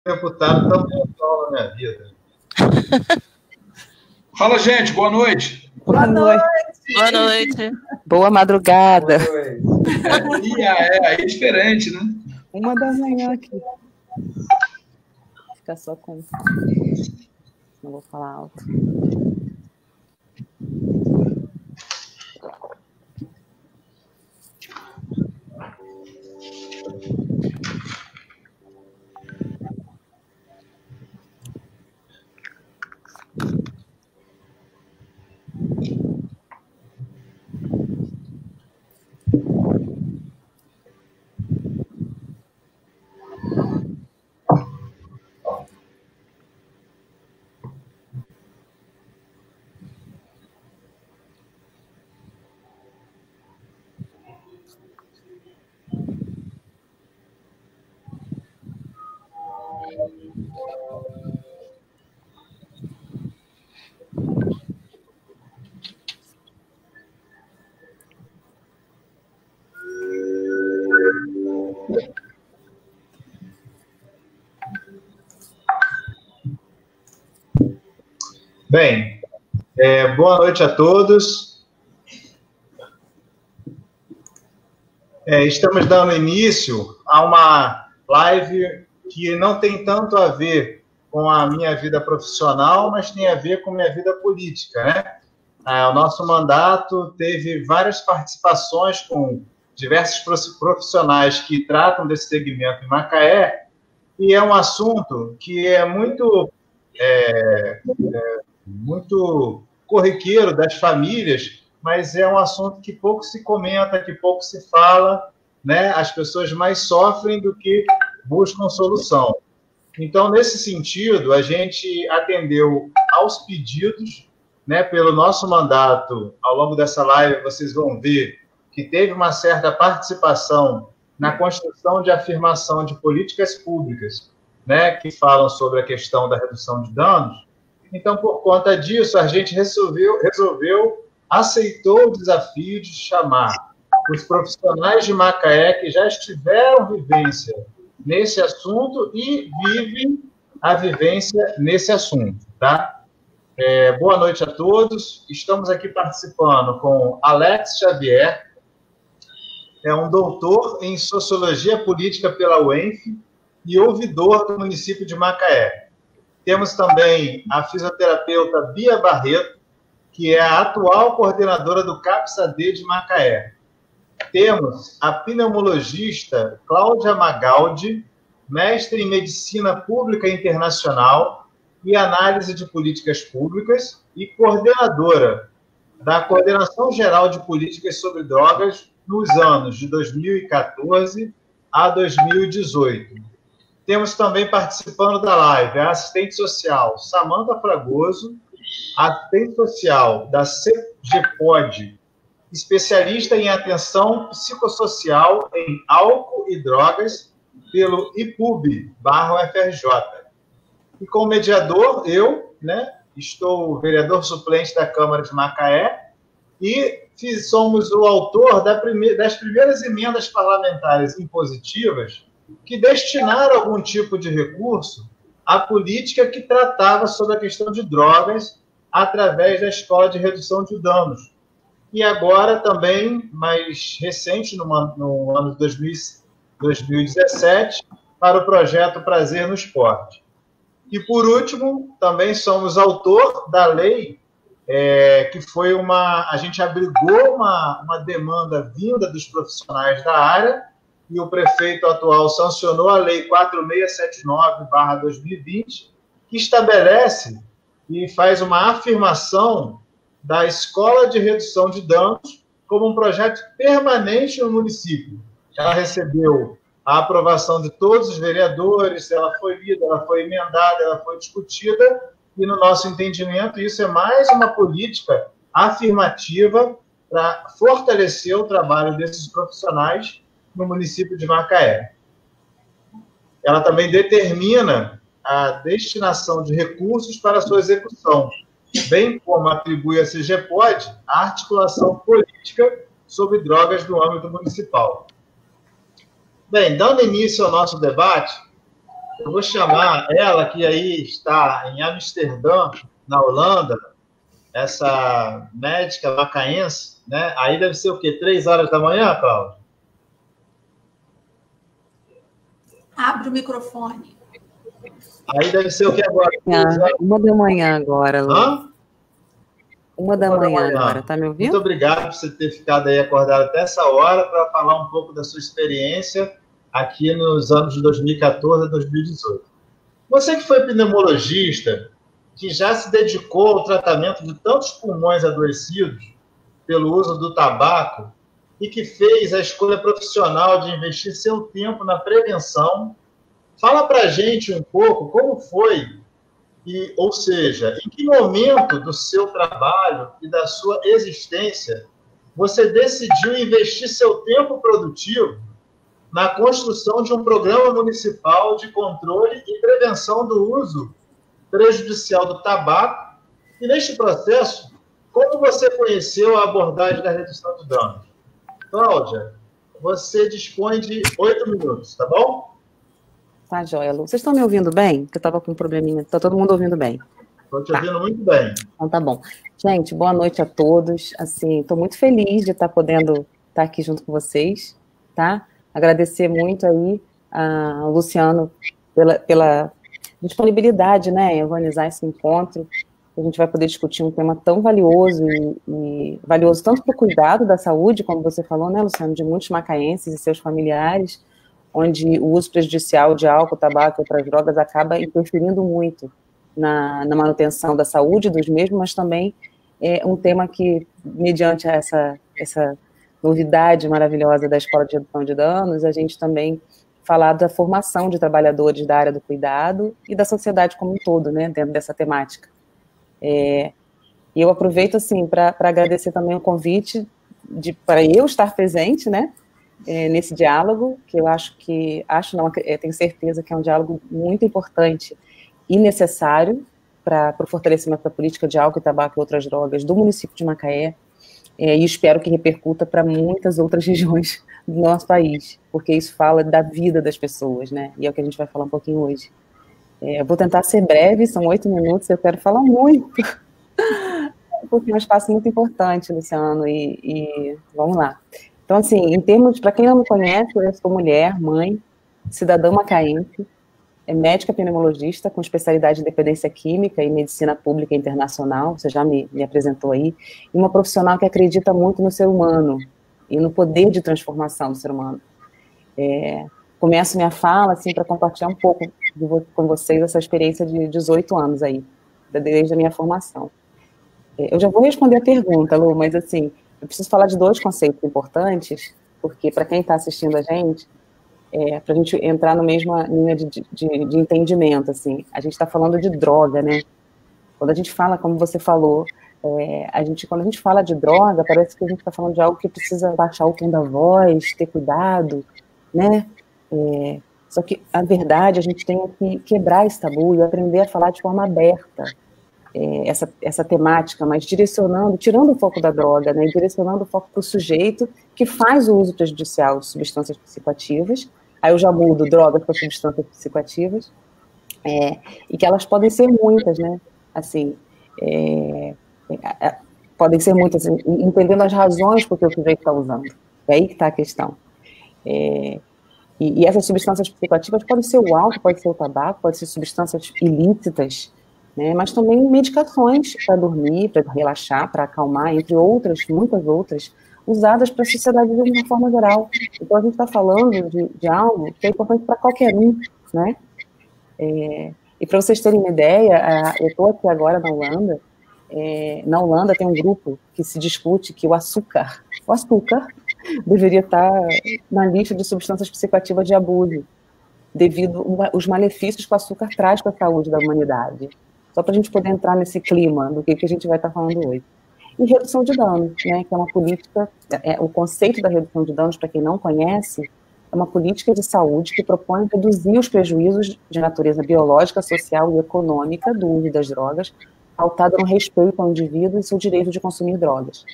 deputado também atual na minha vida. Fala, gente. Boa noite. Boa noite. Boa noite. Boa madrugada. Aí é diferente, né? 1h aqui. Vou ficar só com... Não vou falar alto. Bem, boa noite a todos. Estamos dando início a uma live que não tem tanto a ver com a minha vida profissional, mas tem a ver com a minha vida política, né? O nosso mandato teve várias participações com diversos profissionais que tratam desse segmento em Macaé, e é um assunto que é muito corriqueiro das famílias, mas é um assunto que pouco se comenta, que pouco se fala, né? As pessoas mais sofrem do que buscam solução. Então, nesse sentido, a gente atendeu aos pedidos, né? Pelo nosso mandato, ao longo dessa live, vocês vão ver que teve uma certa participação na construção de afirmação de políticas públicas, né? Que falam sobre a questão da redução de danos. Então, por conta disso, a gente aceitou o desafio de chamar os profissionais de Macaé que já estiveram vivência nesse assunto e vivem a vivência nesse assunto, tá? Boa noite a todos. Estamos aqui participando com Alex Xavier, é um doutor em Sociologia Política pela UENF e ouvidor do município de Macaé. Temos também a fisioterapeuta Bia Barreto, que é a atual coordenadora do CAPS-AD de Macaé. Temos a pneumologista Cláudia Magaldi, mestre em Medicina Pública Internacional e Análise de Políticas Públicas e coordenadora da Coordenação Geral de Políticas sobre Drogas nos anos de 2014 a 2018. Temos também participando da live a assistente social Samanta Fragoso, assistente social da CGPOD, especialista em atenção psicossocial em álcool e drogas pelo IPUB/UFRJ. E como mediador, eu, né, estou vereador suplente da Câmara de Macaé e somos o autor das primeiras emendas parlamentares impositivas que destinaram algum tipo de recurso à política que tratava sobre a questão de drogas através da Escola de Redução de Danos. E agora também, mais recente, no ano de 2017, para o projeto Prazer no Esporte. E, por último, também somos autor da lei que foi a gente abrigou uma demanda vinda dos profissionais da área, e o prefeito atual sancionou a Lei 4679/2020, que estabelece e faz uma afirmação da Escola de Redução de Danos como um projeto permanente no município. Ela recebeu a aprovação de todos os vereadores, ela foi lida, ela foi emendada, ela foi discutida, e no nosso entendimento isso é mais uma política afirmativa para fortalecer o trabalho desses profissionais no município de Macaé. Ela também determina a destinação de recursos para sua execução, bem como atribui à CGPOD a articulação política sobre drogas no âmbito municipal. Bem, dando início ao nosso debate, Eu vou chamar ela, que aí está em Amsterdã, na Holanda, essa médica macaense, né? Aí deve ser o quê? 3 horas da manhã, Cláudia? Abre o microfone. Aí deve ser o quê agora? 1 da manhã agora, Lu. Hã? 1 da manhã agora, tá me ouvindo? Muito obrigado por você ter ficado aí acordado até essa hora para falar um pouco da sua experiência aqui nos anos de 2014 a 2018. Você que foi pneumologista, que já se dedicou ao tratamento de tantos pulmões adoecidos pelo uso do tabaco e que fez a escolha profissional de investir seu tempo na prevenção, fala para a gente um pouco como foi, ou seja, em que momento do seu trabalho e da sua existência você decidiu investir seu tempo produtivo na construção de um programa municipal de controle e prevenção do uso prejudicial do tabaco, e neste processo, como você conheceu a abordagem da redução de danos? Cláudia, você dispõe de 8 minutos, tá bom? Tá, joia, Lu. Vocês estão me ouvindo bem? Porque eu estava com um probleminha. Está todo mundo ouvindo bem? Estou te ouvindo muito bem. Então tá bom. Gente, boa noite a todos. Assim, estou muito feliz de estar podendo estar aqui junto com vocês, tá? Agradecer muito aí ao Luciano pela disponibilidade, né, em organizar esse encontro. A gente vai poder discutir um tema tão valioso e valioso tanto para o cuidado da saúde, como você falou, né, Luciano, de muitos macaenses e seus familiares, onde o uso prejudicial de álcool, tabaco e outras drogas acaba interferindo muito na manutenção da saúde dos mesmos, mas também é um tema que, mediante essa novidade maravilhosa da Escola de Redução de Danos, a gente também falar da formação de trabalhadores da área do cuidado e da sociedade como um todo, né, dentro dessa temática. E eu aproveito, assim, para agradecer também o convite para eu estar presente, né, nesse diálogo, que eu tenho certeza que é um diálogo muito importante e necessário para o fortalecimento da política de álcool, tabaco e outras drogas do município de Macaé, e espero que repercuta para muitas outras regiões do nosso país, porque isso fala da vida das pessoas, né, e é o que a gente vai falar um pouquinho hoje. Eu vou tentar ser breve, são 8 minutos, eu quero falar muito, porque é um espaço muito importante, Luciano, e vamos lá. Então, assim, em termos, para quem não me conhece, eu sou mulher, mãe, cidadã macaense, médica pneumologista com especialidade em dependência química e medicina pública internacional, você já me apresentou aí, e uma profissional que acredita muito no ser humano e no poder de transformação do ser humano. Começo minha fala, assim, para compartilhar um pouco com vocês essa experiência de 18 anos aí, desde a minha formação. Eu já vou responder a pergunta, Lu, mas, assim, eu preciso falar de 2 conceitos importantes, porque para quem está assistindo a gente, para a gente entrar na mesma linha de entendimento, assim, a gente está falando de droga, né? Quando a gente fala, como você falou, quando a gente fala de droga, parece que a gente está falando de algo que precisa baixar o tom da voz, ter cuidado, né? Só que, a verdade, a gente tem que quebrar esse tabu e aprender a falar de forma aberta essa temática, mas tirando o foco da droga, né, direcionando o foco para o sujeito que faz o uso prejudicial de substâncias psicoativas. Aí eu já mudo drogas para substâncias psicoativas, e que elas podem ser muitas, né, assim, podem ser muitas, entendendo as razões por que o sujeito está usando. É aí que está a questão. E essas substâncias psicoativas podem ser o álcool, pode ser o tabaco, pode ser substâncias ilícitas, né, mas também medicações para dormir, para relaxar, para acalmar, entre outras, muitas outras, usadas para a sociedade de uma forma geral. Então, a gente está falando de algo que é importante para qualquer um, né? E para vocês terem uma ideia, eu estou aqui agora na Holanda. Na Holanda tem um grupo que se discute que o açúcar deveria estar na lista de substâncias psicoativas de abuso, devido aos malefícios que o açúcar traz para a saúde da humanidade. Só para a gente poder entrar nesse clima do que a gente vai estar falando hoje. E redução de danos, né, que é uma política, o conceito da redução de danos, para quem não conhece, é uma política de saúde que propõe reduzir os prejuízos de natureza biológica, social e econômica do uso das drogas, pautada no respeito ao indivíduo e seu direito de consumir drogas.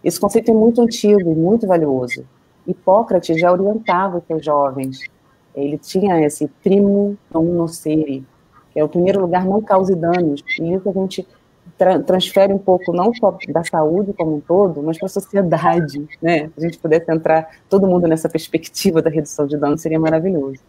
Esse conceito é muito antigo e muito valioso. Hipócrates já orientava os seus jovens ele tinha esse primo non nocere, que é o primeiro lugar, não cause danos, e isso a gente transfere um pouco, não só da saúde como um todo, mas para a sociedade, né? Se a gente pudesse entrar todo mundo nessa perspectiva da redução de danos, seria maravilhoso.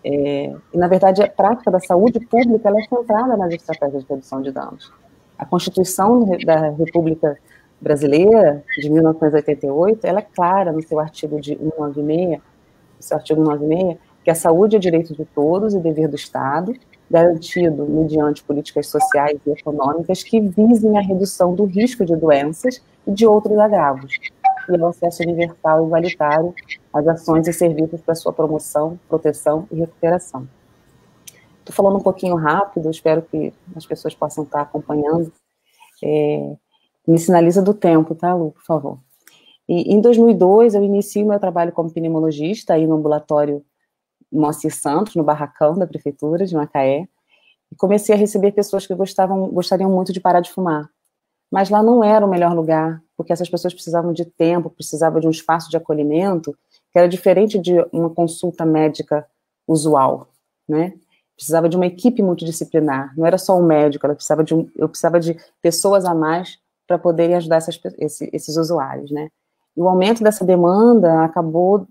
E, na verdade, a prática da saúde pública ela é centrada nas estratégias de redução de danos. A Constituição da República Brasileira, de 1988, ela é clara no seu artigo 196, que a saúde é direito de todos e dever do Estado, garantido mediante políticas sociais e econômicas que visem a redução do risco de doenças e de outros agravos, e o acesso universal e igualitário às ações e serviços para sua promoção, proteção e recuperação. Estou falando um pouquinho rápido, espero que as pessoas possam estar acompanhando. Me sinaliza do tempo, tá, Lu, por favor. E, em 2002, eu iniciei meu trabalho como pneumologista aí no ambulatório Moacir Santos, no barracão da prefeitura de Macaé, e comecei a receber pessoas que gostariam muito de parar de fumar. Mas lá não era o melhor lugar, porque essas pessoas precisavam de tempo, precisavam de um espaço de acolhimento, que era diferente de uma consulta médica usual, né? Precisava de uma equipe multidisciplinar, não era só um médico, eu precisava de pessoas a mais para poderem ajudar esses usuários, né? E o aumento dessa demanda acabou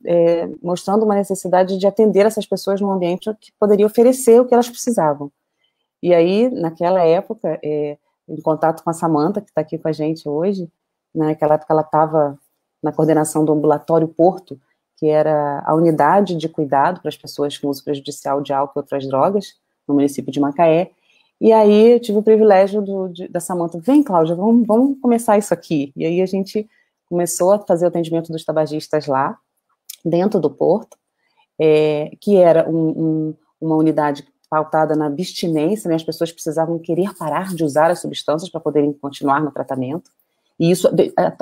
mostrando uma necessidade de atender essas pessoas num ambiente que poderia oferecer o que elas precisavam. E aí, naquela época, em contato com a Samantha, que está aqui com a gente hoje, naquela época ela estava na coordenação do Ambulatório Porto, que era a unidade de cuidado para as pessoas com uso prejudicial de álcool e outras drogas, no município de Macaé. E aí eu tive o privilégio da Samantha, vem, Cláudia, vamos começar isso aqui. E aí a gente começou a fazer o atendimento dos tabagistas lá, dentro do Porto, que era uma unidade pautada na abstinência, né? As pessoas precisavam querer parar de usar as substâncias para poderem continuar no tratamento, e isso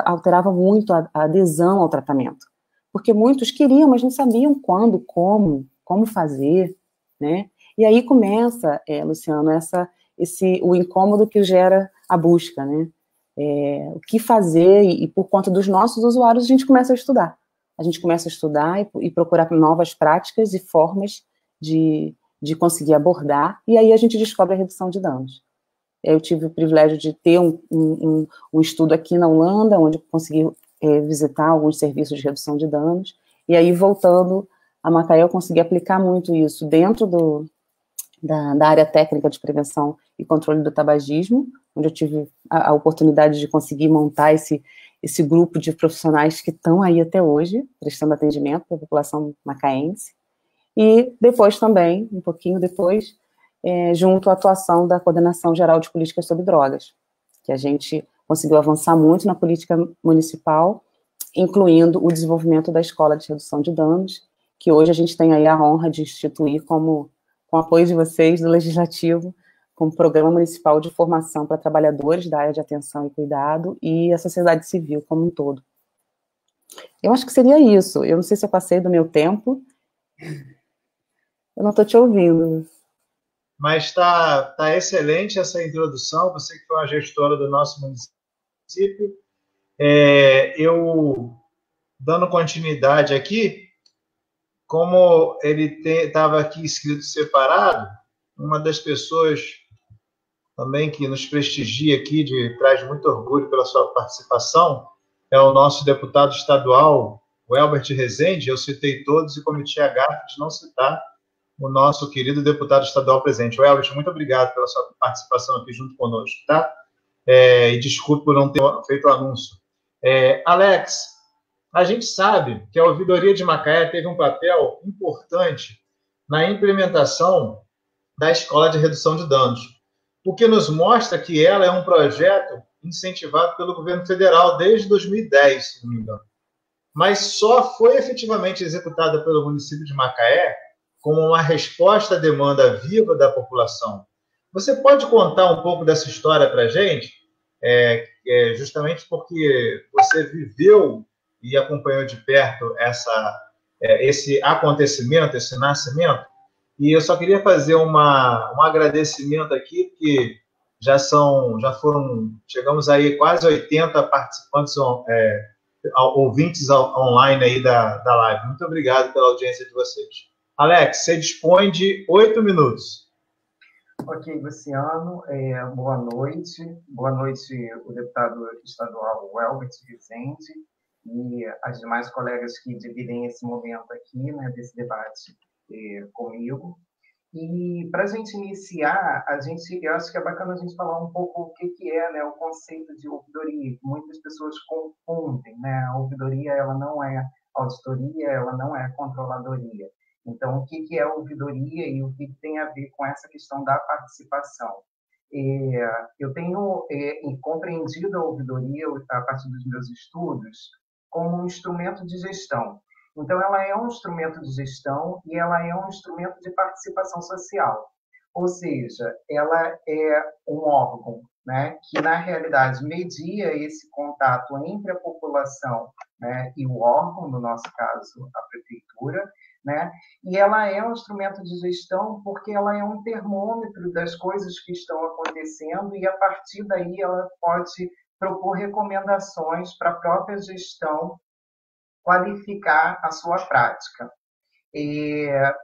alterava muito a adesão ao tratamento, porque muitos queriam, mas não sabiam quando, como fazer, né? E aí começa, Luciano, o incômodo que gera a busca, né? O que fazer, e por conta dos nossos usuários, a gente começa a estudar. A gente começa a estudar e procurar novas práticas e formas de conseguir abordar, e aí a gente descobre a redução de danos. Eu tive o privilégio de ter um estudo aqui na Holanda, onde eu consegui visitar alguns serviços de redução de danos, e aí, voltando a Macaé, eu consegui aplicar muito isso dentro da área técnica de prevenção e controle do tabagismo, onde eu tive a oportunidade de conseguir montar esse grupo de profissionais que estão aí até hoje, prestando atendimento para a população macaense, e depois também, um pouquinho depois, junto à atuação da Coordenação Geral de Políticas sobre Drogas, que a gente conseguiu avançar muito na política municipal, incluindo o desenvolvimento da Escola de Redução de Danos, que hoje a gente tem aí a honra de instituir com o apoio de vocês, do Legislativo, como Programa Municipal de Formação para Trabalhadores da área de atenção e cuidado e a sociedade civil como um todo. Eu acho que seria isso. Eu não sei se eu passei do meu tempo. Eu não estou te ouvindo. Mas está excelente essa introdução, você que foi uma gestora do nosso município. Eu, dando continuidade aqui, como ele estava aqui escrito separado, uma das pessoas também que nos prestigia aqui, traz muito orgulho pela sua participação, é o nosso deputado estadual, o Elbert Rezende. Eu citei todos e cometi a gafe de não citar o nosso querido deputado estadual presente. O Elbert, muito obrigado pela sua participação aqui junto conosco, tá? E desculpe por não ter feito o anúncio. Alex, a gente sabe que a Ouvidoria de Macaé teve um papel importante na implementação da Escola de Redução de Danos, o que nos mostra que ela é um projeto incentivado pelo governo federal desde 2010, se não me engano, mas só foi efetivamente executada pelo município de Macaé como uma resposta à demanda viva da população. Você pode contar um pouco dessa história para a gente? Justamente porque você viveu e acompanhou de perto esse acontecimento, esse nascimento, e eu só queria fazer um agradecimento aqui, porque chegamos aí quase 80 participantes, ouvintes online aí da live. Muito obrigado pela audiência de vocês. Alex, você dispõe de 8 minutos. Ok, Luciano, boa noite. Boa noite, o deputado estadual Welbert Rezende e as demais colegas que dividem esse momento aqui, né, desse debate comigo. E para a gente iniciar, eu acho que é bacana a gente falar um pouco o que é, né, o conceito de ouvidoria, que muitas pessoas confundem, né? A ouvidoria, ela não é auditoria, ela não é controladoria. Então, o que é ouvidoria e o que tem a ver com essa questão da participação? Eu tenho compreendido a ouvidoria, a partir dos meus estudos, como um instrumento de gestão. Então, ela é um instrumento de gestão e ela é um instrumento de participação social. Ou seja, ela é um órgão, né, que, na realidade, media esse contato entre a população, né, e o órgão, no nosso caso, a prefeitura, né, e ela é um instrumento de gestão porque ela é um termômetro das coisas que estão acontecendo e, a partir daí, ela pode propor recomendações para a própria gestão qualificar a sua prática.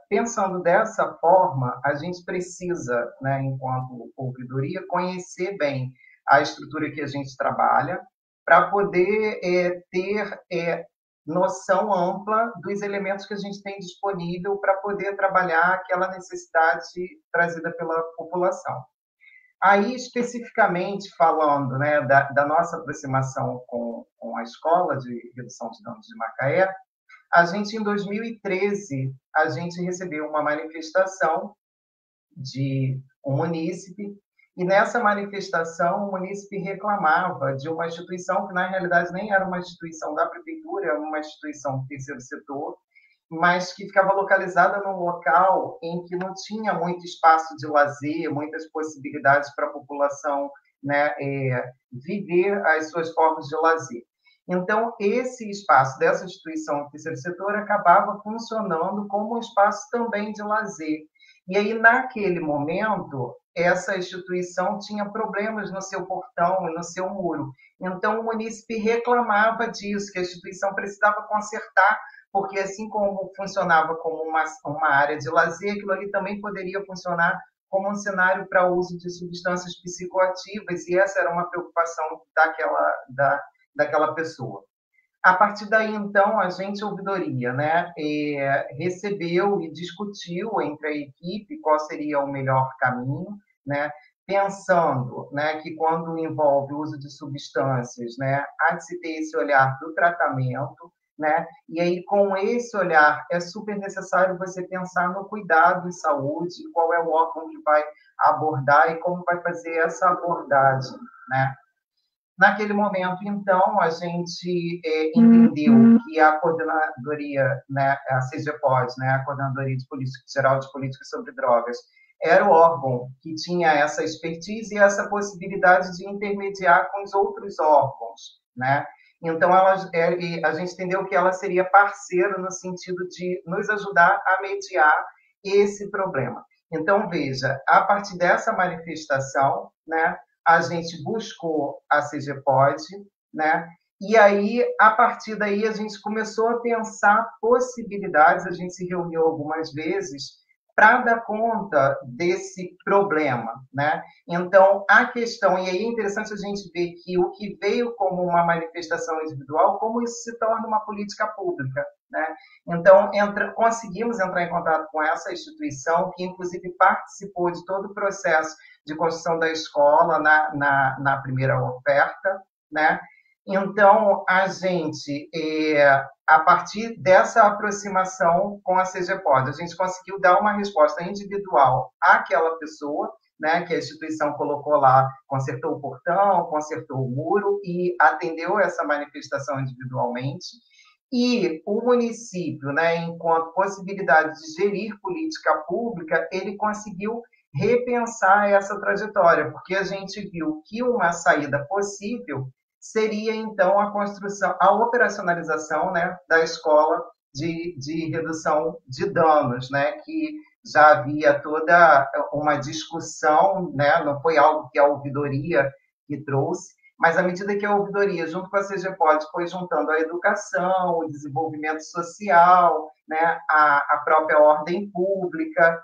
Pensando dessa forma, a gente precisa, né, enquanto ouvidoria, conhecer bem a estrutura que a gente trabalha para poder ter noção ampla dos elementos que a gente tem disponível para poder trabalhar aquela necessidade trazida pela população. Aí, especificamente falando, né, da nossa aproximação com a Escola de Redução de Danos de Macaé, a gente, em 2013, a gente recebeu uma manifestação de um munícipe, e nessa manifestação o munícipe reclamava de uma instituição que, na realidade, nem era uma instituição da prefeitura, era uma instituição do terceiro setor, mas que ficava localizada num local em que não tinha muito espaço de lazer, muitas possibilidades para a população, né, viver as suas formas de lazer. Então, esse espaço dessa instituição do terceiro setor acabava funcionando como um espaço também de lazer. E aí, naquele momento, essa instituição tinha problemas no seu portão e no seu muro. Então, o munícipe reclamava disso, que a instituição precisava consertar, porque assim como funcionava como uma área de lazer, aquilo ali também poderia funcionar como um cenário para uso de substâncias psicoativas, e essa era uma preocupação daquela pessoa. A partir daí, então, a gente, ouvidoria, né, recebeu e discutiu entre a equipe qual seria o melhor caminho, né, pensando, né, que quando envolve o uso de substâncias, né, há de se ter esse olhar do tratamento, né? E aí, com esse olhar, é super necessário você pensar no cuidado de saúde, qual é o órgão que vai abordar e como vai fazer essa abordagem, né? Naquele momento, então, a gente entendeu que a coordenadoria, né, a CGPOD, né, a Coordenadoria Geral de Políticas sobre Drogas, era o órgão que tinha essa expertise e essa possibilidade de intermediar com os outros órgãos, né? Então, a gente entendeu que ela seria parceira no sentido de nos ajudar a mediar esse problema. Então, veja, a partir dessa manifestação, né, a gente buscou a CGPOD, né, e aí, a partir daí, a gente começou a pensar possibilidades, a gente se reuniu algumas vezes para dar conta desse problema, né? Então, a questão, e aí é interessante a gente ver que o que veio como uma manifestação individual, como isso se torna uma política pública, né? Então, conseguimos entrar em contato com essa instituição, que inclusive participou de todo o processo de construção da escola na primeira oferta, né? Então, a gente, a partir dessa aproximação com a CGPOD, a gente conseguiu dar uma resposta individual àquela pessoa, né, que a instituição colocou lá, consertou o portão, consertou o muro e atendeu essa manifestação individualmente. E o município, né, enquanto possibilidade de gerir política pública, ele conseguiu repensar essa trajetória, porque a gente viu que uma saída possível seria, então, a construção, a operacionalização, né, da escola de redução de danos, né, que já havia toda uma discussão, né, não foi algo que a ouvidoria que trouxe, Mas, à medida que a ouvidoria, junto com a CGPOD, foi juntando a educação, o desenvolvimento social, né, a própria ordem pública,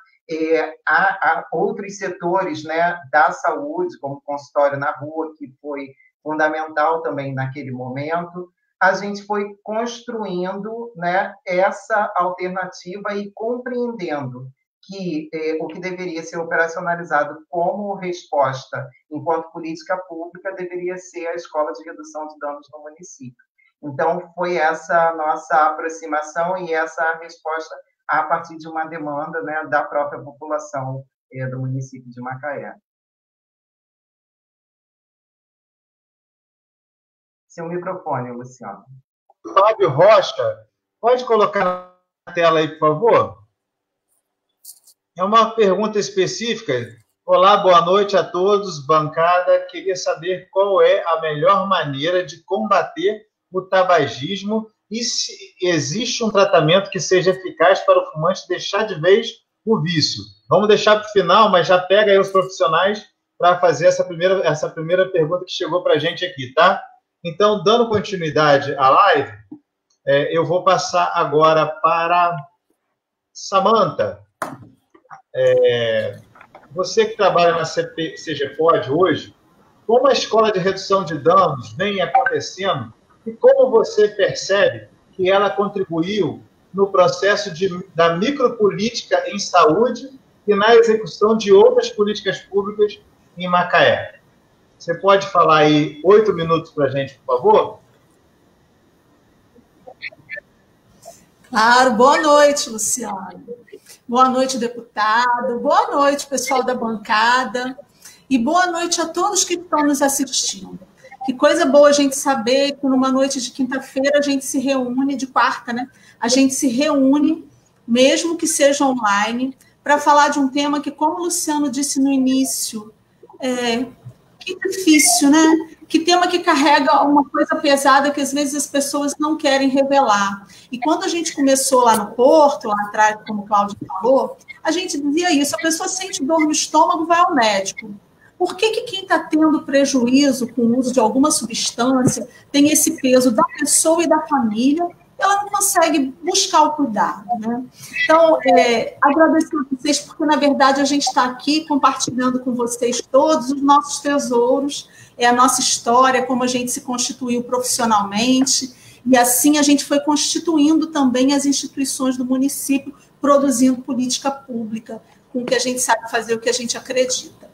há outros setores, né, da saúde, como o consultório na rua, que foi fundamental também naquele momento, a gente foi construindo, né, essa alternativa e compreendendo que o que deveria ser operacionalizado como resposta enquanto política pública deveria ser a escola de redução de danos no município. Então, foi essa a nossa aproximação e essa resposta a partir de uma demanda, né, da própria população do município de Macaé. Seu microfone, Luciano. Fábio Rocha, pode colocar na tela aí, por favor? É uma pergunta específica. Olá, boa noite a todos, bancada. Queria saber qual é a melhor maneira de combater o tabagismo e se existe um tratamento que seja eficaz para o fumante deixar de vez o vício. Vamos deixar para o final, mas já pega aí os profissionais para fazer essa primeira pergunta que chegou para a gente aqui, tá? Então, dando continuidade à live, eu vou passar agora para Samantha. Você que trabalha na CGPOD hoje, como a escola de redução de danos vem acontecendo e como você percebe que ela contribuiu no processo da micropolítica em saúde e na execução de outras políticas públicas em Macaé? Você pode falar aí 8 minutos para a gente, por favor? Claro, boa noite, Luciano. Boa noite, deputado. Boa noite, pessoal da bancada. E boa noite a todos que estão nos assistindo. Que coisa boa a gente saber que numa noite de quinta-feira a gente se reúne, de quarta, né? A gente se reúne, mesmo que seja online, para falar de um tema que, como o Luciano disse no início, que difícil, né? Que tema que carrega uma coisa pesada que às vezes as pessoas não querem revelar. E quando a gente começou lá no Porto, lá atrás, como o Cláudio falou, a gente dizia isso, a pessoa sente dor no estômago, vai ao médico. Por que quem está tendo prejuízo com o uso de alguma substância tem esse peso da pessoa e da família, ela não consegue buscar o cuidado, né? Então, agradecer a vocês, porque, na verdade, a gente está aqui compartilhando com vocês todos os nossos tesouros, a nossa história, como a gente se constituiu profissionalmente, e assim a gente foi constituindo também as instituições do município, produzindo política pública, com o que a gente sabe fazer, o que a gente acredita.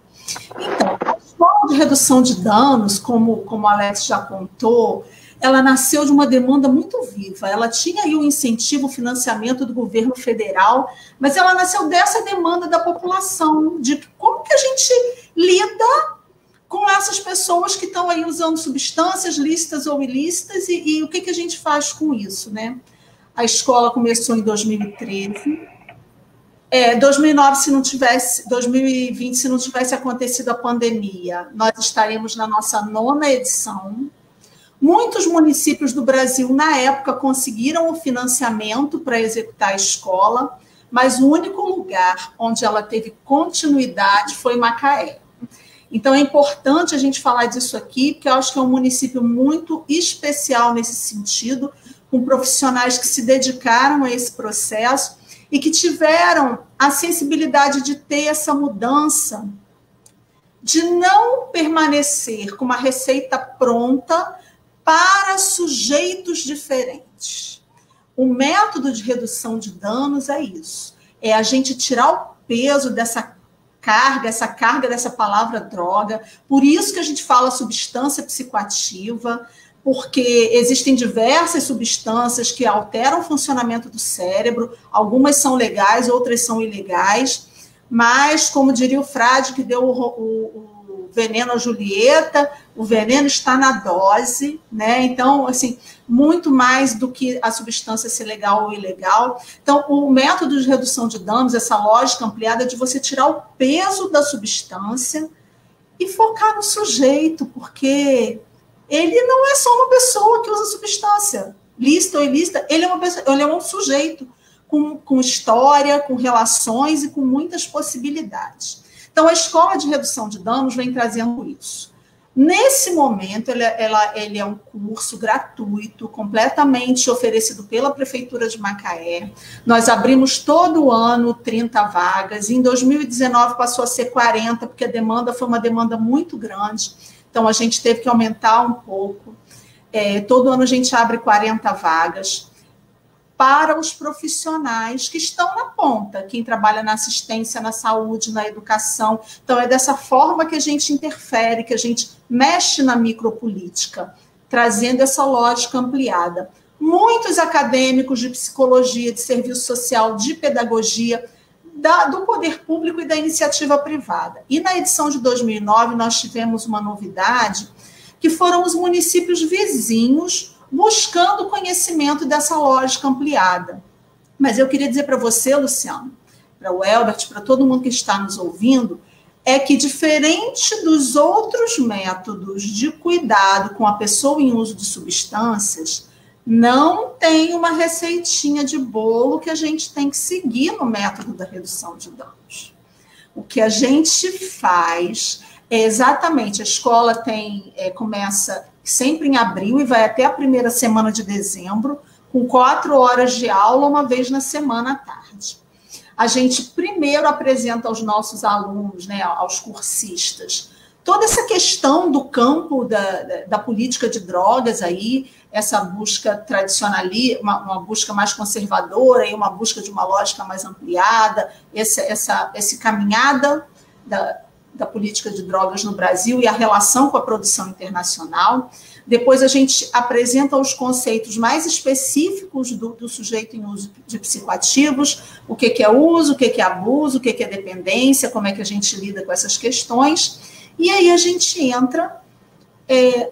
Então, a escola de redução de danos, como o Alex já contou, ela nasceu de uma demanda muito viva. Ela tinha aí o incentivo, o financiamento do governo federal, mas ela nasceu dessa demanda da população, de como que a gente lida com essas pessoas que estão aí usando substâncias lícitas ou ilícitas e o que a gente faz com isso, né? A escola começou em 2013. 2009, 2020, se não tivesse acontecido a pandemia, nós estaríamos na nossa 9ª edição. Muitos municípios do Brasil, na época, conseguiram o financiamento para executar a escola, mas o único lugar onde ela teve continuidade foi Macaé. Então, é importante a gente falar disso aqui, porque eu acho que é um município muito especial nesse sentido, com profissionais que se dedicaram a esse processo e que tiveram a sensibilidade de ter essa mudança, de não permanecer com uma receita pronta para sujeitos diferentes. O método de redução de danos é isso, é a gente tirar o peso dessa carga dessa palavra droga, por isso que a gente fala substância psicoativa, porque existem diversas substâncias que alteram o funcionamento do cérebro, algumas são legais, outras são ilegais, mas, como diria o Frade, que deu o veneno a Julieta, o veneno está na dose, né? Então, assim, muito mais do que a substância ser legal ou ilegal. Então, o método de redução de danos, essa lógica ampliada, é de você tirar o peso da substância e focar no sujeito, porque ele não é só uma pessoa que usa substância, lícita ou ilícita, ele é um sujeito com história, com relações e com muitas possibilidades. Então, a escola de redução de danos vem trazendo isso. Nesse momento, ele é um curso gratuito, completamente oferecido pela Prefeitura de Macaé. Nós abrimos todo ano 30 vagas. Em 2019 passou a ser 40, porque a demanda foi uma demanda muito grande. Então, a gente teve que aumentar um pouco. Todo ano a gente abre 40 vagas para os profissionais que estão na ponta, quem trabalha na assistência, na saúde, na educação. Então, é dessa forma que a gente interfere, que a gente mexe na micropolítica, trazendo essa lógica ampliada. Muitos acadêmicos de psicologia, de serviço social, de pedagogia, do poder público e da iniciativa privada. E na edição de 2009, nós tivemos uma novidade, que foram os municípios vizinhos buscando o conhecimento dessa lógica ampliada. Mas eu queria dizer para você, Luciano, para o Elbert, para todo mundo que está nos ouvindo, é que, diferente dos outros métodos de cuidado com a pessoa em uso de substâncias, não tem uma receitinha de bolo que a gente tem que seguir no método da redução de danos. O que a gente faz é exatamente, a escola começa sempre em abril e vai até a primeira semana de dezembro, com 4 horas de aula, uma vez na semana à tarde. A gente primeiro apresenta aos nossos alunos, né, aos cursistas, toda essa questão do campo da política de drogas, aí, essa busca tradicionalista, uma busca mais conservadora, e uma busca de uma lógica mais ampliada, essa caminhada da política de drogas no Brasil e a relação com a produção internacional. Depois a gente apresenta os conceitos mais específicos do sujeito em uso de psicoativos, o que é uso, o que é abuso, o que é dependência, como é que a gente lida com essas questões. E aí a gente entra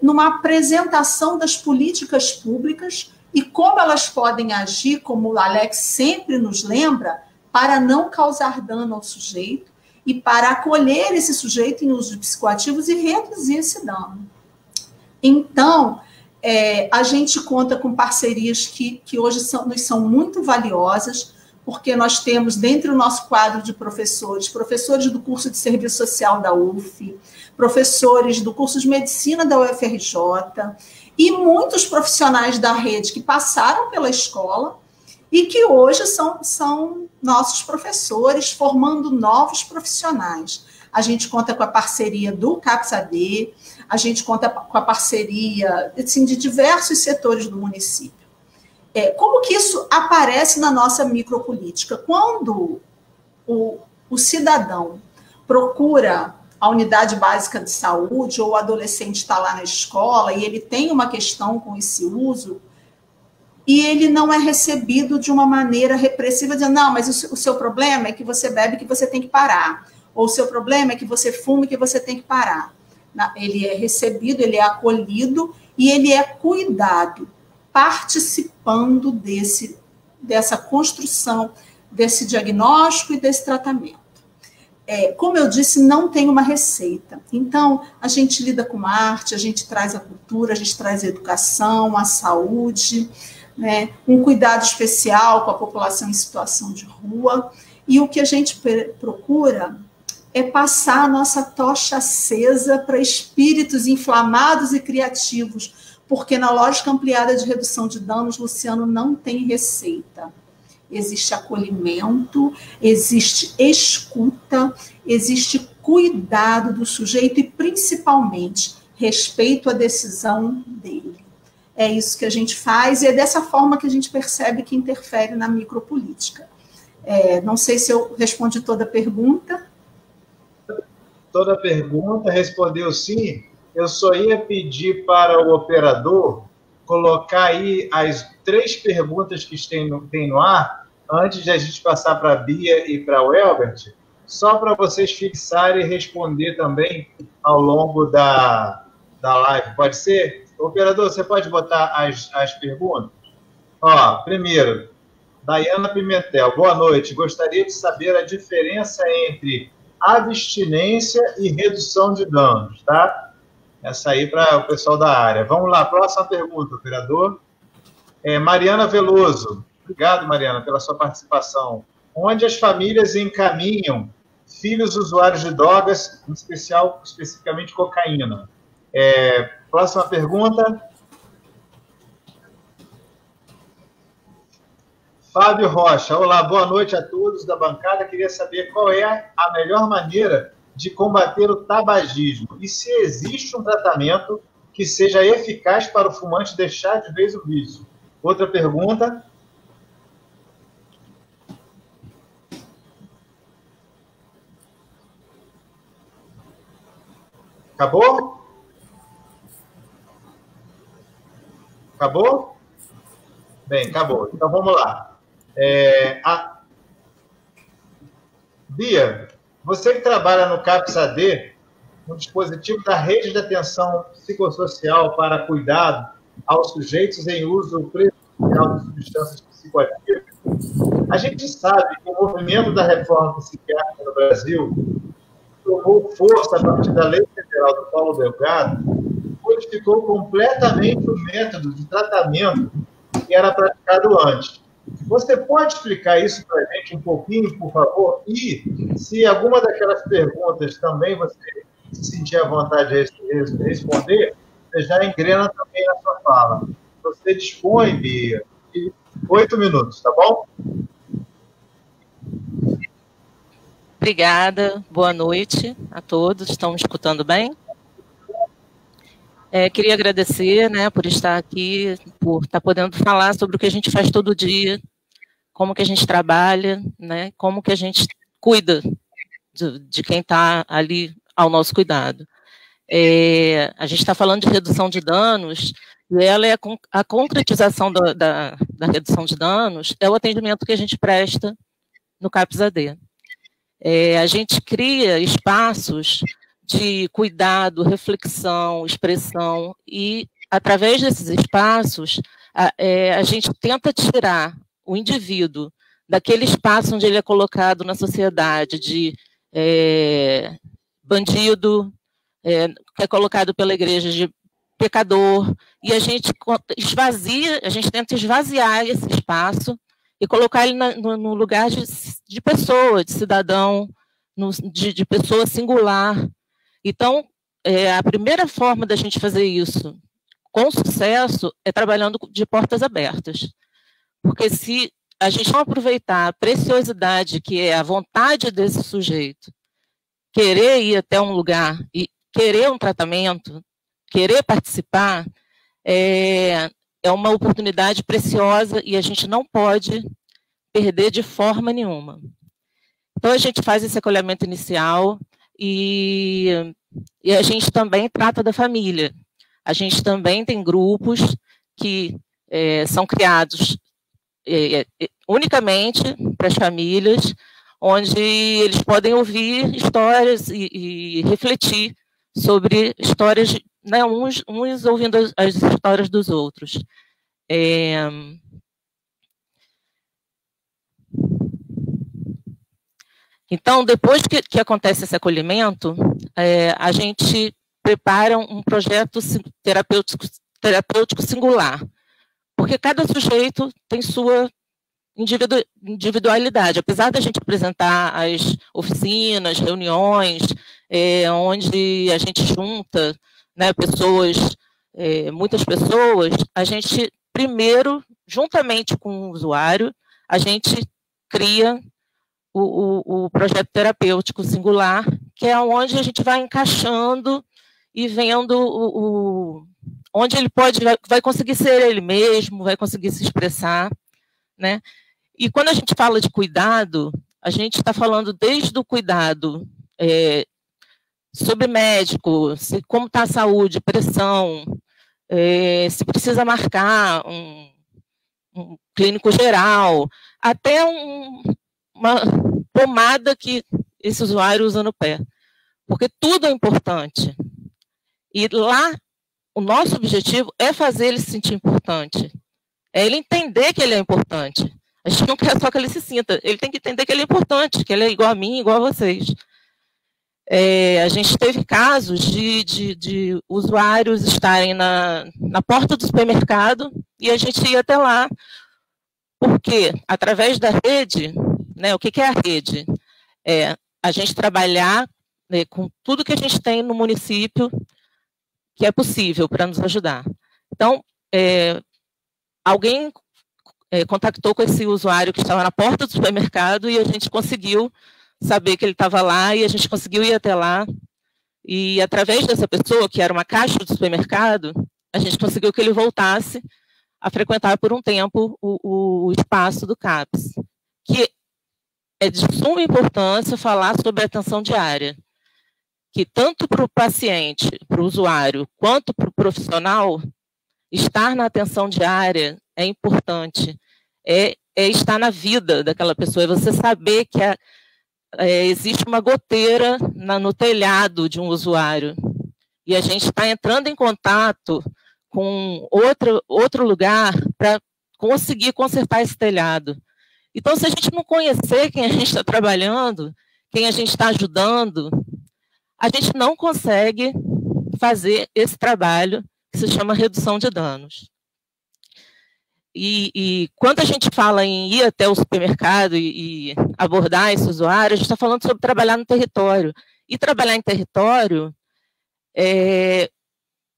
numa apresentação das políticas públicas e como elas podem agir, como o Alex sempre nos lembra, para não causar dano ao sujeito, e para acolher esse sujeito em uso de psicoativos e reduzir esse dano. Então, a gente conta com parcerias que hoje nos são muito valiosas, porque nós temos, dentro do nosso quadro de professores do curso de Serviço Social da UF, professores do curso de Medicina da UFRJ, e muitos profissionais da rede que passaram pela escola, e que hoje são nossos professores, formando novos profissionais. A gente conta com a parceria do CAPS-AD, a gente conta com a parceria assim, de diversos setores do município. Como que isso aparece na nossa micropolítica? Quando o cidadão procura a unidade básica de saúde, ou o adolescente está lá na escola e ele tem uma questão com esse uso, e ele não é recebido de uma maneira repressiva, dizendo, não, mas o seu problema é que você bebe, que você tem que parar. Ou o seu problema é que você fuma, que você tem que parar. Ele é recebido, ele é acolhido e ele é cuidado, participando dessa construção, desse diagnóstico e desse tratamento. Como eu disse, não tem uma receita. Então, a gente lida com a arte, a gente traz a cultura, a gente traz a educação, a saúde, né, um cuidado especial com a população em situação de rua, e o que a gente procura é passar a nossa tocha acesa para espíritos inflamados e criativos, porque na lógica ampliada de redução de danos, Luciano, não tem receita. Existe acolhimento, existe escuta, existe cuidado do sujeito e, principalmente, respeito à decisão dele. É isso que a gente faz e é dessa forma que a gente percebe que interfere na micropolítica. Não sei se eu respondi toda a pergunta. Toda a pergunta, respondeu sim. Eu só ia pedir para o operador colocar aí as 3 perguntas que tem no ar, antes de a gente passar para a Bia e para o Elbert, só para vocês fixarem e responder também ao longo da live. Pode ser? Operador, você pode botar as perguntas? Primeiro, Dayana Pimentel. Boa noite. Gostaria de saber a diferença entre abstinência e redução de danos, tá? Essa aí para o pessoal da área. Vamos lá, próxima pergunta, operador. Mariana Veloso. Obrigado, Mariana, pela sua participação. Onde as famílias encaminham filhos usuários de drogas, em especial, especificamente cocaína? Próxima pergunta. Fábio Rocha. Olá, boa noite a todos da bancada. Queria saber qual é a melhor maneira de combater o tabagismo e se existe um tratamento que seja eficaz para o fumante deixar de vez o vício. Outra pergunta. Acabou? Acabou? Bem, acabou. Então, vamos lá. Bia, você que trabalha no CAPS-AD, um dispositivo da Rede de Atenção Psicossocial para Cuidado aos Sujeitos em Uso Prejudicial de Substâncias Psicoativas, a gente sabe que o movimento da reforma psiquiátrica no Brasil tomou força a partir da Lei Federal do Paulo Delgado, modificou completamente o método de tratamento que era praticado antes. Você pode explicar isso para a gente um pouquinho, por favor? E, se alguma daquelas perguntas também você se sentir à vontade de responder, você já engrena também na sua fala. Você dispõe, Bia, de 8 minutos, tá bom? Obrigada, boa noite a todos. Estão me escutando bem? Queria agradecer, né, por estar aqui, por estar podendo falar sobre o que a gente faz todo dia, como que a gente trabalha, né, como que a gente cuida de quem está ali ao nosso cuidado. A gente está falando de redução de danos, e ela é a concretização da redução de danos, é o atendimento que a gente presta no CAPS-AD. A gente cria espaços de cuidado, reflexão, expressão, e, através desses espaços, a gente tenta tirar o indivíduo daquele espaço onde ele é colocado na sociedade de bandido, que é colocado pela igreja de pecador, e a gente esvazia, a gente tenta esvaziar esse espaço e colocar ele no lugar de pessoa, de cidadão, de pessoa singular. Então, a primeira forma da gente fazer isso com sucesso é trabalhando de portas abertas. Porque se a gente não aproveitar a preciosidade que é a vontade desse sujeito, querer ir até um lugar e querer um tratamento, querer participar, é uma oportunidade preciosa e a gente não pode perder de forma nenhuma. Então, a gente faz esse acolhimento inicial e a gente também trata da família. A gente também tem grupos que são criados unicamente para as famílias, onde eles podem ouvir histórias e refletir sobre histórias, né, uns ouvindo as histórias dos outros. Então, depois que acontece esse acolhimento, a gente prepara um projeto terapêutico singular, porque cada sujeito tem sua individualidade. Apesar da gente apresentar as oficinas, reuniões, onde a gente junta, né, muitas pessoas, a gente, primeiro, juntamente com o usuário, a gente cria o projeto terapêutico singular, que é onde a gente vai encaixando e vendo onde ele vai conseguir ser ele mesmo, vai conseguir se expressar, né? E quando a gente fala de cuidado, a gente está falando desde o cuidado sobre médico, como está a saúde, pressão, se precisa marcar um clínico geral, até uma pomada que esse usuário usa no pé. Porque tudo é importante. E lá, o nosso objetivo é fazer ele se sentir importante. É ele entender que ele é importante. A gente não quer só que ele se sinta. Ele tem que entender que ele é importante, que ele é igual a mim, igual a vocês. A gente teve casos de usuários estarem na porta do supermercado e a gente ia até lá. Porque, através da rede, né, o que é a rede? A gente trabalhar, né, com tudo que a gente tem no município, que é possível para nos ajudar. Então, alguém contactou com esse usuário que estava na porta do supermercado e a gente conseguiu saber que ele estava lá e a gente conseguiu ir até lá. E, através dessa pessoa, que era uma caixa do supermercado, a gente conseguiu que ele voltasse a frequentar por um tempo o espaço do CAPS, que é de suma importância falar sobre a atenção diária, que tanto para o paciente, para o usuário, quanto para o profissional, estar na atenção diária é importante, é estar na vida daquela pessoa, é você saber que existe uma goteira no telhado de um usuário, e a gente está entrando em contato com outro lugar para conseguir consertar esse telhado. Então, se a gente não conhecer quem a gente está trabalhando, quem a gente está ajudando, a gente não consegue fazer esse trabalho que se chama redução de danos. E quando a gente fala em ir até o supermercado e abordar esse usuário, a gente está falando sobre trabalhar no território. E trabalhar em território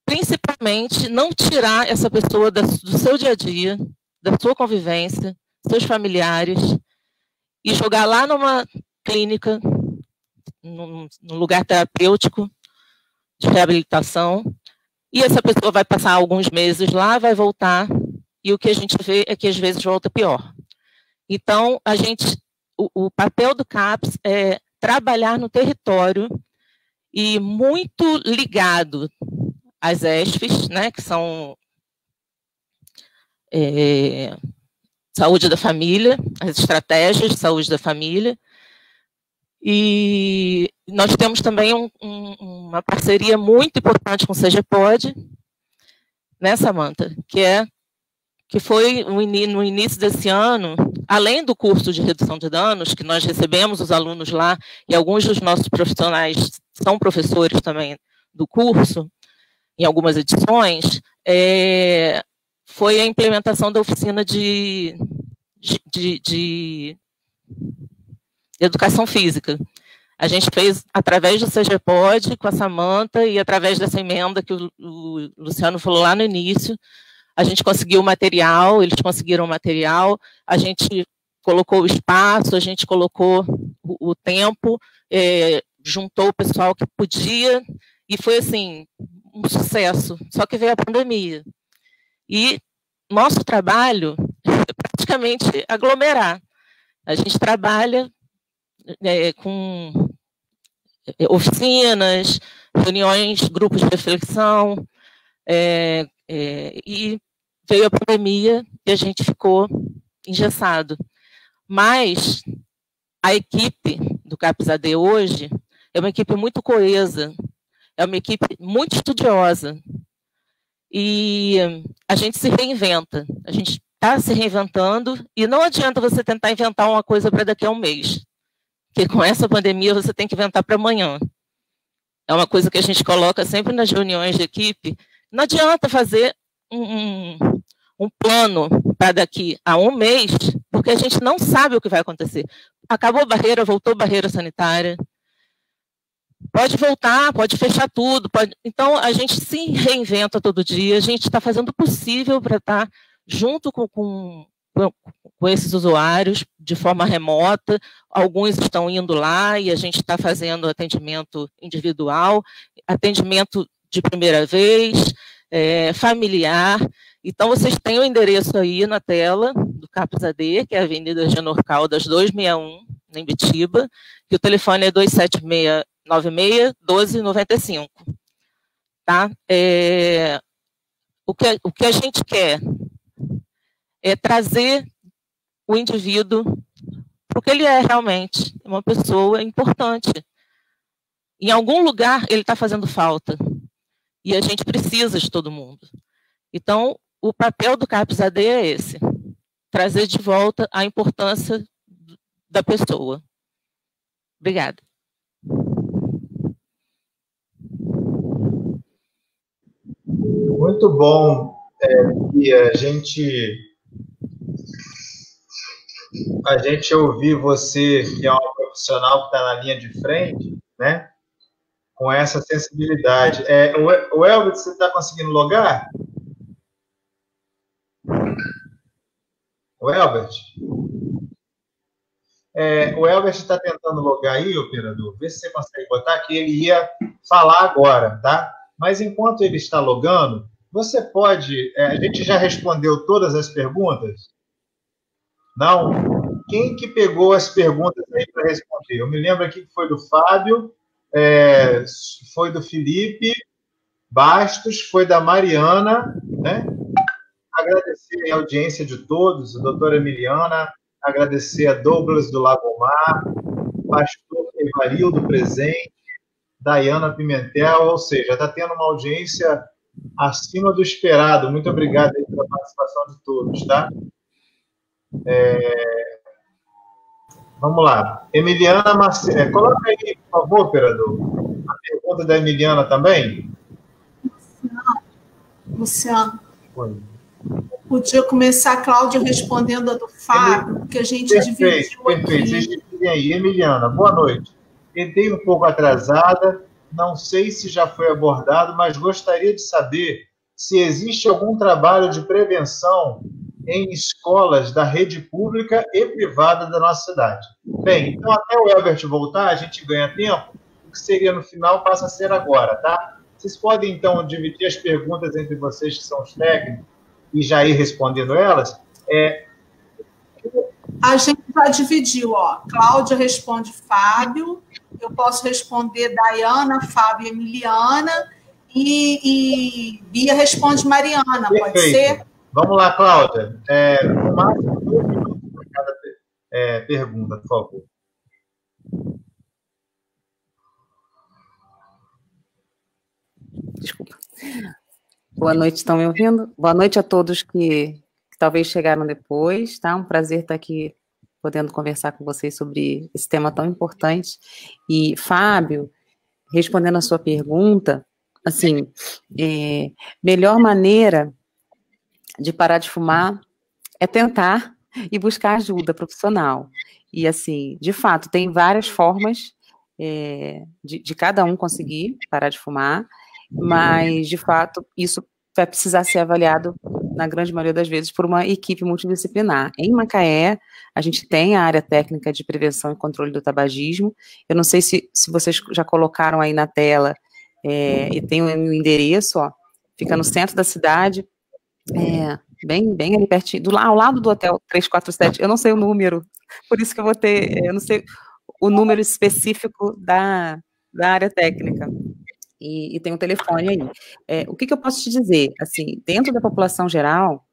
principalmente não tirar essa pessoa do seu dia a dia, da sua convivência, seus familiares, e jogar lá numa clínica, num lugar terapêutico de reabilitação, e essa pessoa vai passar alguns meses lá, vai voltar, e o que a gente vê é que às vezes volta pior. Então, o papel do CAPS é trabalhar no território e muito ligado às ESFs, né, que são saúde da família, as estratégias de saúde da família. E nós temos também uma parceria muito importante com o CGPOD, né, Samantha? Que foi no início desse ano, além do curso de redução de danos, que nós recebemos os alunos lá, e alguns dos nossos profissionais são professores também do curso, em algumas edições, foi a implementação da oficina de educação física. A gente fez através do CGPOD, com a Samantha, e através dessa emenda que o Luciano falou lá no início, a gente conseguiu o material, eles conseguiram o material, a gente colocou o espaço, a gente colocou o tempo, juntou o pessoal que podia, e foi, assim, um sucesso, só que veio a pandemia. E nosso trabalho é praticamente aglomerar. A gente trabalha com oficinas, reuniões, grupos de reflexão, e veio a pandemia e a gente ficou engessado. Mas a equipe do CAPS-AD hoje é uma equipe muito coesa, é uma equipe muito estudiosa, e a gente se reinventa, a gente está se reinventando, e não adianta você tentar inventar uma coisa para daqui a um mês, porque com essa pandemia você tem que inventar para amanhã. É uma coisa que a gente coloca sempre nas reuniões de equipe. Não adianta fazer um plano para daqui a um mês, porque a gente não sabe o que vai acontecer. Acabou a barreira, voltou a barreira sanitária. Pode voltar, pode fechar tudo. Então, a gente se reinventa todo dia, a gente está fazendo o possível para estar junto com esses usuários de forma remota. Alguns estão indo lá e a gente está fazendo atendimento individual, atendimento de primeira vez, familiar. Então, vocês têm o endereço aí na tela do CAPS-AD, que é a Avenida Genor Caldas 261, em Bitiba, e o telefone é 276-96-1295. Tá? O que a gente quer é trazer o indivíduo para o que ele é realmente, uma pessoa importante. Em algum lugar ele está fazendo falta, e a gente precisa de todo mundo. Então, o papel do CAPS-AD é esse, trazer de volta a importância da pessoa. Obrigada. Muito bom. E a gente ouvir você, que é uma profissional que está na linha de frente, né? com essa sensibilidade. O Elbert, você está conseguindo logar? O Elbert? O Elbert está tentando logar aí, operador. Vê se você consegue botar, que ele ia falar agora, tá? Mas enquanto ele está logando, você pode... a gente já respondeu todas as perguntas? Não? Quem que pegou as perguntas aí para responder? Eu me lembro aqui que foi do Fábio, foi do Felipe Bastos, foi da Mariana, né? Agradecer a audiência de todos, a doutora Emiliana, agradecer a Douglas do Lagomar, pastor Evarildo presente, Dayana Pimentel, ou seja, está tendo uma audiência acima do esperado. Muito obrigado aí pela participação de todos, tá? Vamos lá. Emiliana Marcelo. Coloca aí, por favor, operador, a pergunta da Emiliana também. Luciano. Podia começar a Cláudia respondendo a do Fábio, que a gente dividiu perfeito. aqui. Vocês dividem aí. Emiliana, boa noite. Entrei um pouco atrasada, não sei se já foi abordado, mas gostaria de saber se existe algum trabalho de prevenção em escolas da rede pública e privada da nossa cidade. Bem, então até o Elbert voltar, a gente ganha tempo, o que seria no final passa a ser agora, tá? Vocês podem, então, dividir as perguntas entre vocês, que são os técnicos, e já ir respondendo elas. A gente já dividiu, ó. Cláudia responde Fábio, eu posso responder Dayana, Fábio e Emiliana, e Bia responde Mariana, Perfeito. Pode ser? Vamos lá, Cláudia. No máximo 2 minutos para cada pergunta, por favor. Desculpa. Boa noite, estão me ouvindo? Boa noite a todos que talvez chegaram depois, tá? Um prazer estar aqui podendo conversar com vocês sobre esse tema tão importante. E, Fábio, respondendo a sua pergunta, assim, melhor maneira de parar de fumar é tentar e buscar ajuda profissional. E, assim, de fato, tem várias formas de cada um conseguir parar de fumar, mas, de fato, isso vai precisar ser avaliado, na grande maioria das vezes, por uma equipe multidisciplinar. Em Macaé, a gente tem a área técnica de prevenção e controle do tabagismo. Eu não sei se vocês já colocaram aí na tela, e tem um endereço, ó, fica no centro da cidade, bem ali pertinho, ao lado do Hotel 347, eu não sei o número, por isso que eu vou ter, eu não sei o número específico da área técnica. E tem um telefone aí. O que eu posso te dizer? Assim, dentro da população geral,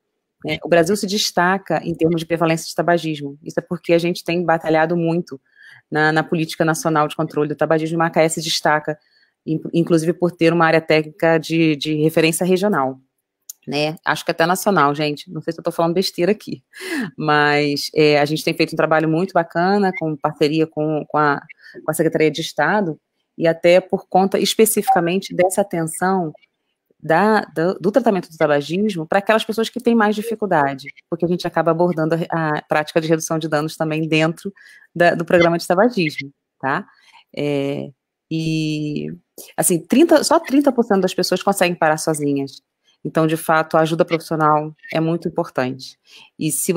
o Brasil se destaca em termos de prevalência de tabagismo. Isso é porque a gente tem batalhado muito na política nacional de controle do tabagismo. E Macaé se destaca, inclusive, por ter uma área técnica de referência regional. Né? Acho que até nacional, gente. Não sei se eu estou falando besteira aqui. Mas a gente tem feito um trabalho muito bacana, com parceria com a Secretaria de Estado, e até por conta especificamente dessa atenção do tratamento do tabagismo para aquelas pessoas que têm mais dificuldade, porque a gente acaba abordando a prática de redução de danos também dentro do programa de tabagismo, tá? E, assim, só 30% das pessoas conseguem parar sozinhas. Então, de fato, a ajuda profissional é muito importante. E se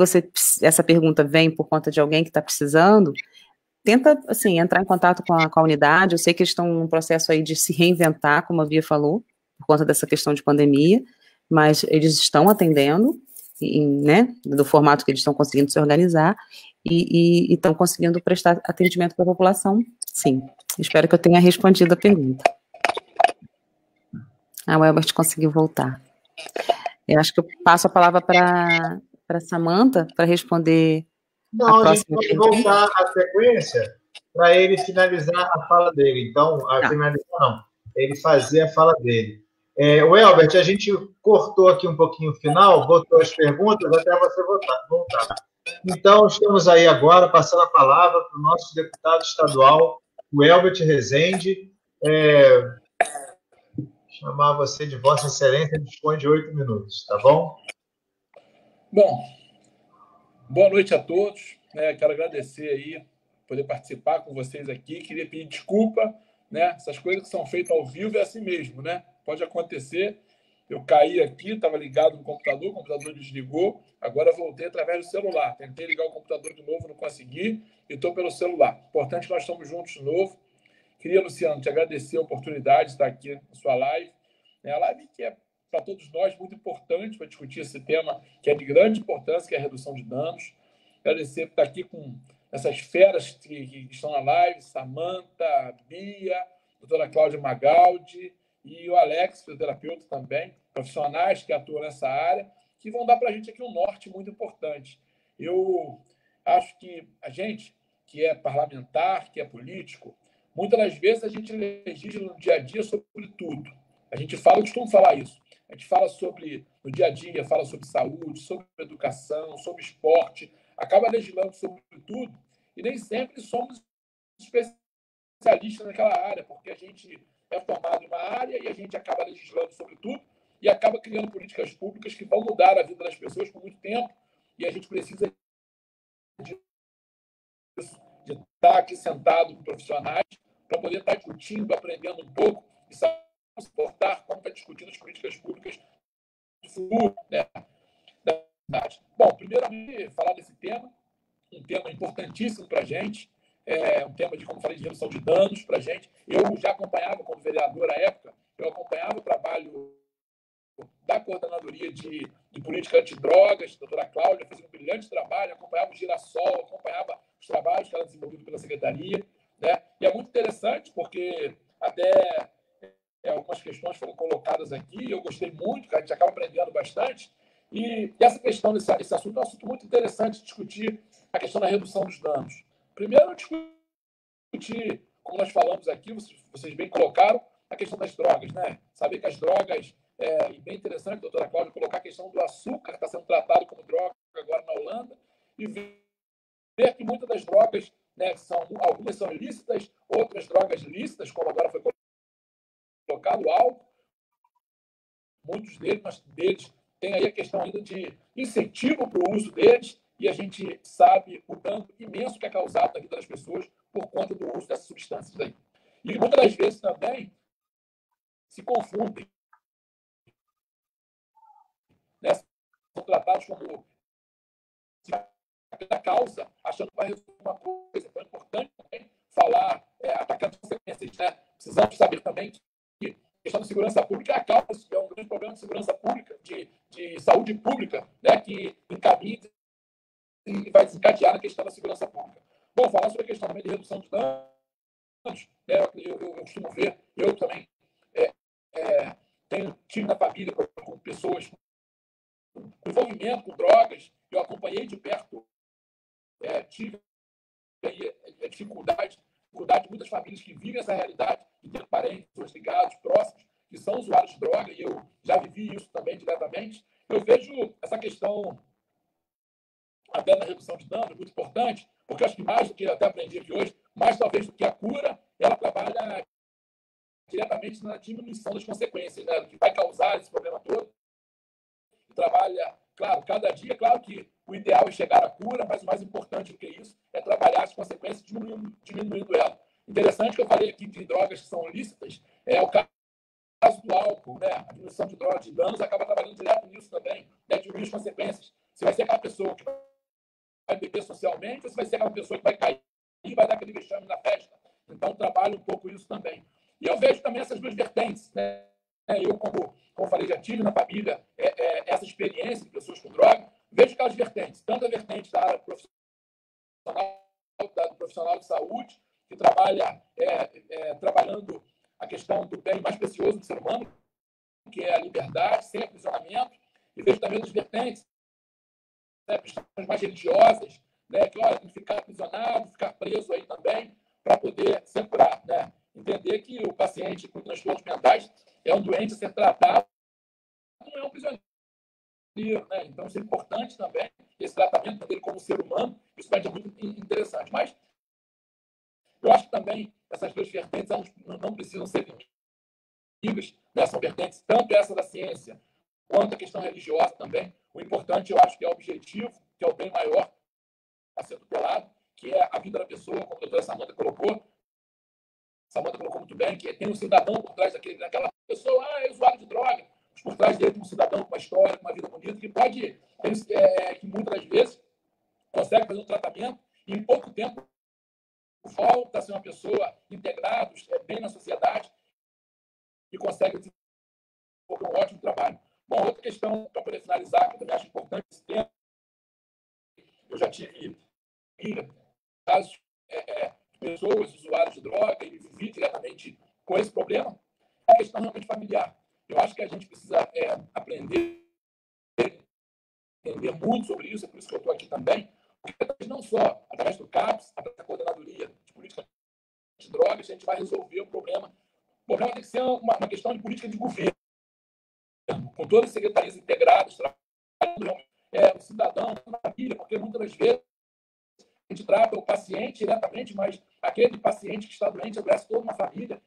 essa pergunta vem por conta de alguém que está precisando, tenta, assim, entrar em contato com a unidade. Eu sei que eles estão num processo aí de se reinventar, como a Bia falou, por conta dessa questão de pandemia, mas eles estão atendendo, né, do formato que eles estão conseguindo se organizar, e estão conseguindo prestar atendimento para a população, sim. Espero que eu tenha respondido a pergunta. O Elbert conseguiu voltar. Eu acho que eu passo a palavra para a Samantha para responder. Não, a gente pode voltar à sequência para ele finalizar a fala dele. Então, finalizar não, ele fazer a fala dele. O Elbert, a gente cortou aqui um pouquinho o final, botou as perguntas até você voltar. Então, estamos aí agora passando a palavra para o nosso deputado estadual, o Elbert Rezende. Chamar você de Vossa Excelência, dispõe de 8 minutos, tá bom? Bom, boa noite a todos. Quero agradecer aí poder participar com vocês aqui. Queria pedir desculpa, né? Essas coisas que são feitas ao vivo é assim mesmo, né? Pode acontecer. Eu caí aqui, estava ligado no computador, o computador desligou, agora voltei através do celular. Tentei ligar o computador de novo, não consegui, e estou pelo celular. Importante que nós estamos juntos de novo. Queria, Luciano, te agradecer a oportunidade de estar aqui na sua live. A live que é, para todos nós, muito importante para discutir esse tema, que é de grande importância, que é a redução de danos. Agradecer por estar aqui com essas feras que estão na live, Samanta, Bia, a doutora Cláudia Magaldi e o Alex, fisioterapeuta também, profissionais que atuam nessa área, que vão dar para a gente aqui um norte muito importante. Eu acho que a gente, que é parlamentar, que é político, muitas das vezes a gente legisla no dia a dia sobre tudo. A gente fala, eu costumo falar isso. A gente fala sobre, no dia a dia, fala sobre saúde, sobre educação, sobre esporte, acaba legislando sobre tudo e nem sempre somos especialistas naquela área, porque a gente é formado em uma área e a gente acaba legislando sobre tudo e acaba criando políticas públicas que vão mudar a vida das pessoas por muito tempo e a gente precisa de estar aqui sentado com profissionais para poder estar discutindo, aprendendo um pouco e saber se portar como está discutindo as políticas públicas do futuro, né, da cidade. Bom, primeiramente, falar desse tema, um tema importantíssimo para a gente, um tema de, como falei, de redução de danos para a gente. Eu já acompanhava, como vereador à época, eu acompanhava o trabalho da Coordenadoria de Política Antidrogas, a doutora Cláudia fez um brilhante trabalho, acompanhava o Girassol, acompanhava os trabalhos que era desenvolvido pela Secretaria, né? E é muito interessante, porque até algumas questões foram colocadas aqui, eu gostei muito, que a gente acaba aprendendo bastante, e essa questão, esse assunto é um assunto muito interessante de discutir, a questão da redução dos danos. Primeiro, discutir, como nós falamos aqui, vocês bem colocaram, a questão das drogas, né? Saber que as drogas, e bem interessante, doutora Cláudia, colocar a questão do açúcar, que está sendo tratado como droga agora na Holanda, e ver que muitas das drogas, né, algumas são ilícitas, outras drogas lícitas, como agora foi colocado, o álcool, muitos deles têm aí a questão ainda de incentivo para o uso deles, e a gente sabe o dano imenso que é causado na vida das pessoas por conta do uso dessas substâncias aí. E muitas das vezes também se confundem, né? São tratados como a causa, achando que vai resolver uma coisa. Então é importante também falar, atacando as consequências, né? Precisamos saber também que a questão da segurança pública é a causa, que é um grande problema de segurança pública, de saúde pública, né? Que encaminha e vai desencadear a questão da segurança pública. Bom, falar sobre a questão também de redução de danos, né? Eu costumo ver, eu também tive na família com pessoas com envolvimento com drogas, eu acompanhei de perto, tive aí, dificuldade de muitas famílias que vivem essa realidade, de ter parentes, pessoas ligados, próximos, que são usuários de droga, e eu já vivi isso também diretamente. Eu vejo essa questão até na redução de danos, muito importante, porque acho que mais do que eu até aprendi aqui hoje, mais talvez do que a cura, ela trabalha diretamente na diminuição das consequências, né, do que vai causar esse problema todo. Trabalha, claro, cada dia, claro que o ideal é chegar à cura, mas o mais importante do que isso é trabalhar as consequências, diminuindo ela. Interessante que eu falei aqui de drogas que são ilícitas, é o caso do álcool, né? A diminuição de drogas, de danos, acaba trabalhando direto nisso também, né? Diminuir as consequências. Você vai ser aquela pessoa que vai beber socialmente, ou você vai ser aquela pessoa que vai cair e vai dar aquele vexame na festa. Então, trabalho um pouco isso também. E eu vejo também essas duas vertentes, né? Eu, como falei, já tive na família essa experiência de pessoas com droga, vejo aquelas vertentes, tanto a vertente da área profissional de saúde, que trabalha trabalhando a questão do bem mais precioso do ser humano, que é a liberdade, sem aprisionamento, e vejo também as vertentes, né, questões mais religiosas, né, que, olha, tem que ficar aprisionado, ficar preso aí também, para poder ser curado, né? Entender que o paciente com transtornos mentais é um doente a ser tratado, não é um prisioneiro, né? Então, isso é importante também, esse tratamento dele como ser humano, isso vai ser muito interessante. Mas eu acho que também essas duas vertentes não precisam ser inimigas, né? São vertentes, tanto essa da ciência, quanto a questão religiosa também. O importante, eu acho que é o objetivo, que é o bem maior a ser tutelado, que é a vida da pessoa, como a doutora Samanta colocou, Samanta colocou muito bem, que tem um cidadão por trás daquela pessoa, é usuário de droga, mas por trás dele tem um cidadão com uma história, com uma vida bonita, que pode, que muitas vezes consegue fazer um tratamento e em pouco tempo volta a ser uma pessoa integrada, bem na sociedade e consegue desenvolver um ótimo trabalho. Bom, outra questão, para poder finalizar, que eu também acho importante esse tema, eu já tive casos de pessoas, usuários de droga, e vivi diretamente com esse problema, é a questão realmente familiar. Eu acho que a gente precisa aprender, entender muito sobre isso, é por isso que eu estou aqui também, porque não só através do CAPS, através da Coordenadoria de Política de Drogas, a gente vai resolver o problema. O problema tem que ser uma questão de política de governo, com todas as secretarias integradas, trabalhando o cidadão, a família, porque muitas vezes a gente trata o paciente diretamente, mas aquele paciente que está doente abraça toda uma família.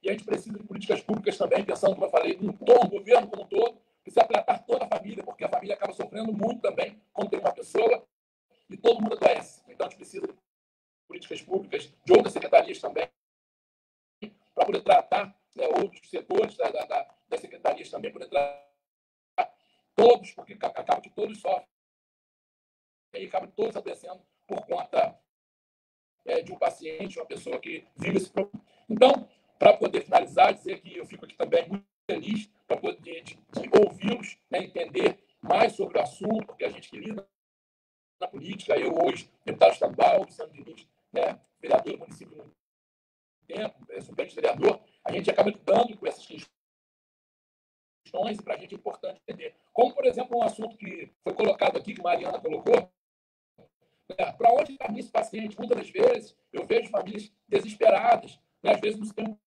E a gente precisa de políticas públicas também, pensando, como eu falei, no governo como um todo, precisa tratar toda a família, porque a família acaba sofrendo muito também quando tem uma pessoa e todo mundo adoece. Então, a gente precisa de políticas públicas, de outras secretarias também, para poder tratar outros setores das secretarias também, poder tratar todos, porque acaba que todos sofrem. E aí acaba todos adoecendo por conta de um paciente, uma pessoa que vive esse problema. Então, para poder finalizar, dizer que eu fico aqui também muito feliz para poder de ouvi-los, entender mais sobre o assunto, porque a gente que lida na política, eu hoje, deputado estadual, Luciano Diniz, vereador do município no tempo, suplente vereador, a gente acaba lidando com essas questões e para a gente é importante entender. Como, por exemplo, um assunto que foi colocado aqui, que a Mariana colocou, para onde caminha esse paciente? Muitas das vezes eu vejo famílias desesperadas, às vezes não se tem um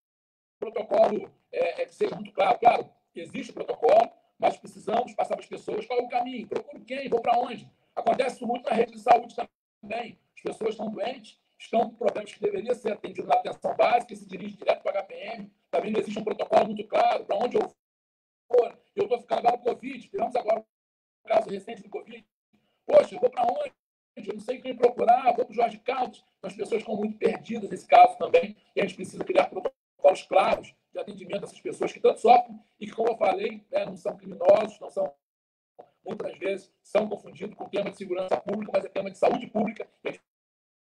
protocolo que seja muito claro. Claro, existe o protocolo, mas precisamos passar para as pessoas qual é o caminho, procuro quem, vou para onde. Acontece isso muito na rede de saúde também. As pessoas estão doentes, estão com problemas que deveriam ser atendidos na atenção básica e se dirigem direto para a HPM. Também não existe um protocolo muito claro para onde eu for. Eu estou ficando agora no Covid, tivemos agora um caso recente do Covid. Poxa, eu vou para onde? Eu não sei quem procurar, vou para o Jorge Carlos. Então, as pessoas estão muito perdidas nesse caso também, e a gente precisa criar protocolos claros de atendimento dessas pessoas que tanto sofrem e que, como eu falei, não são criminosos, não são, muitas vezes, são confundidos com o tema de segurança pública, mas é tema de saúde pública, e a gente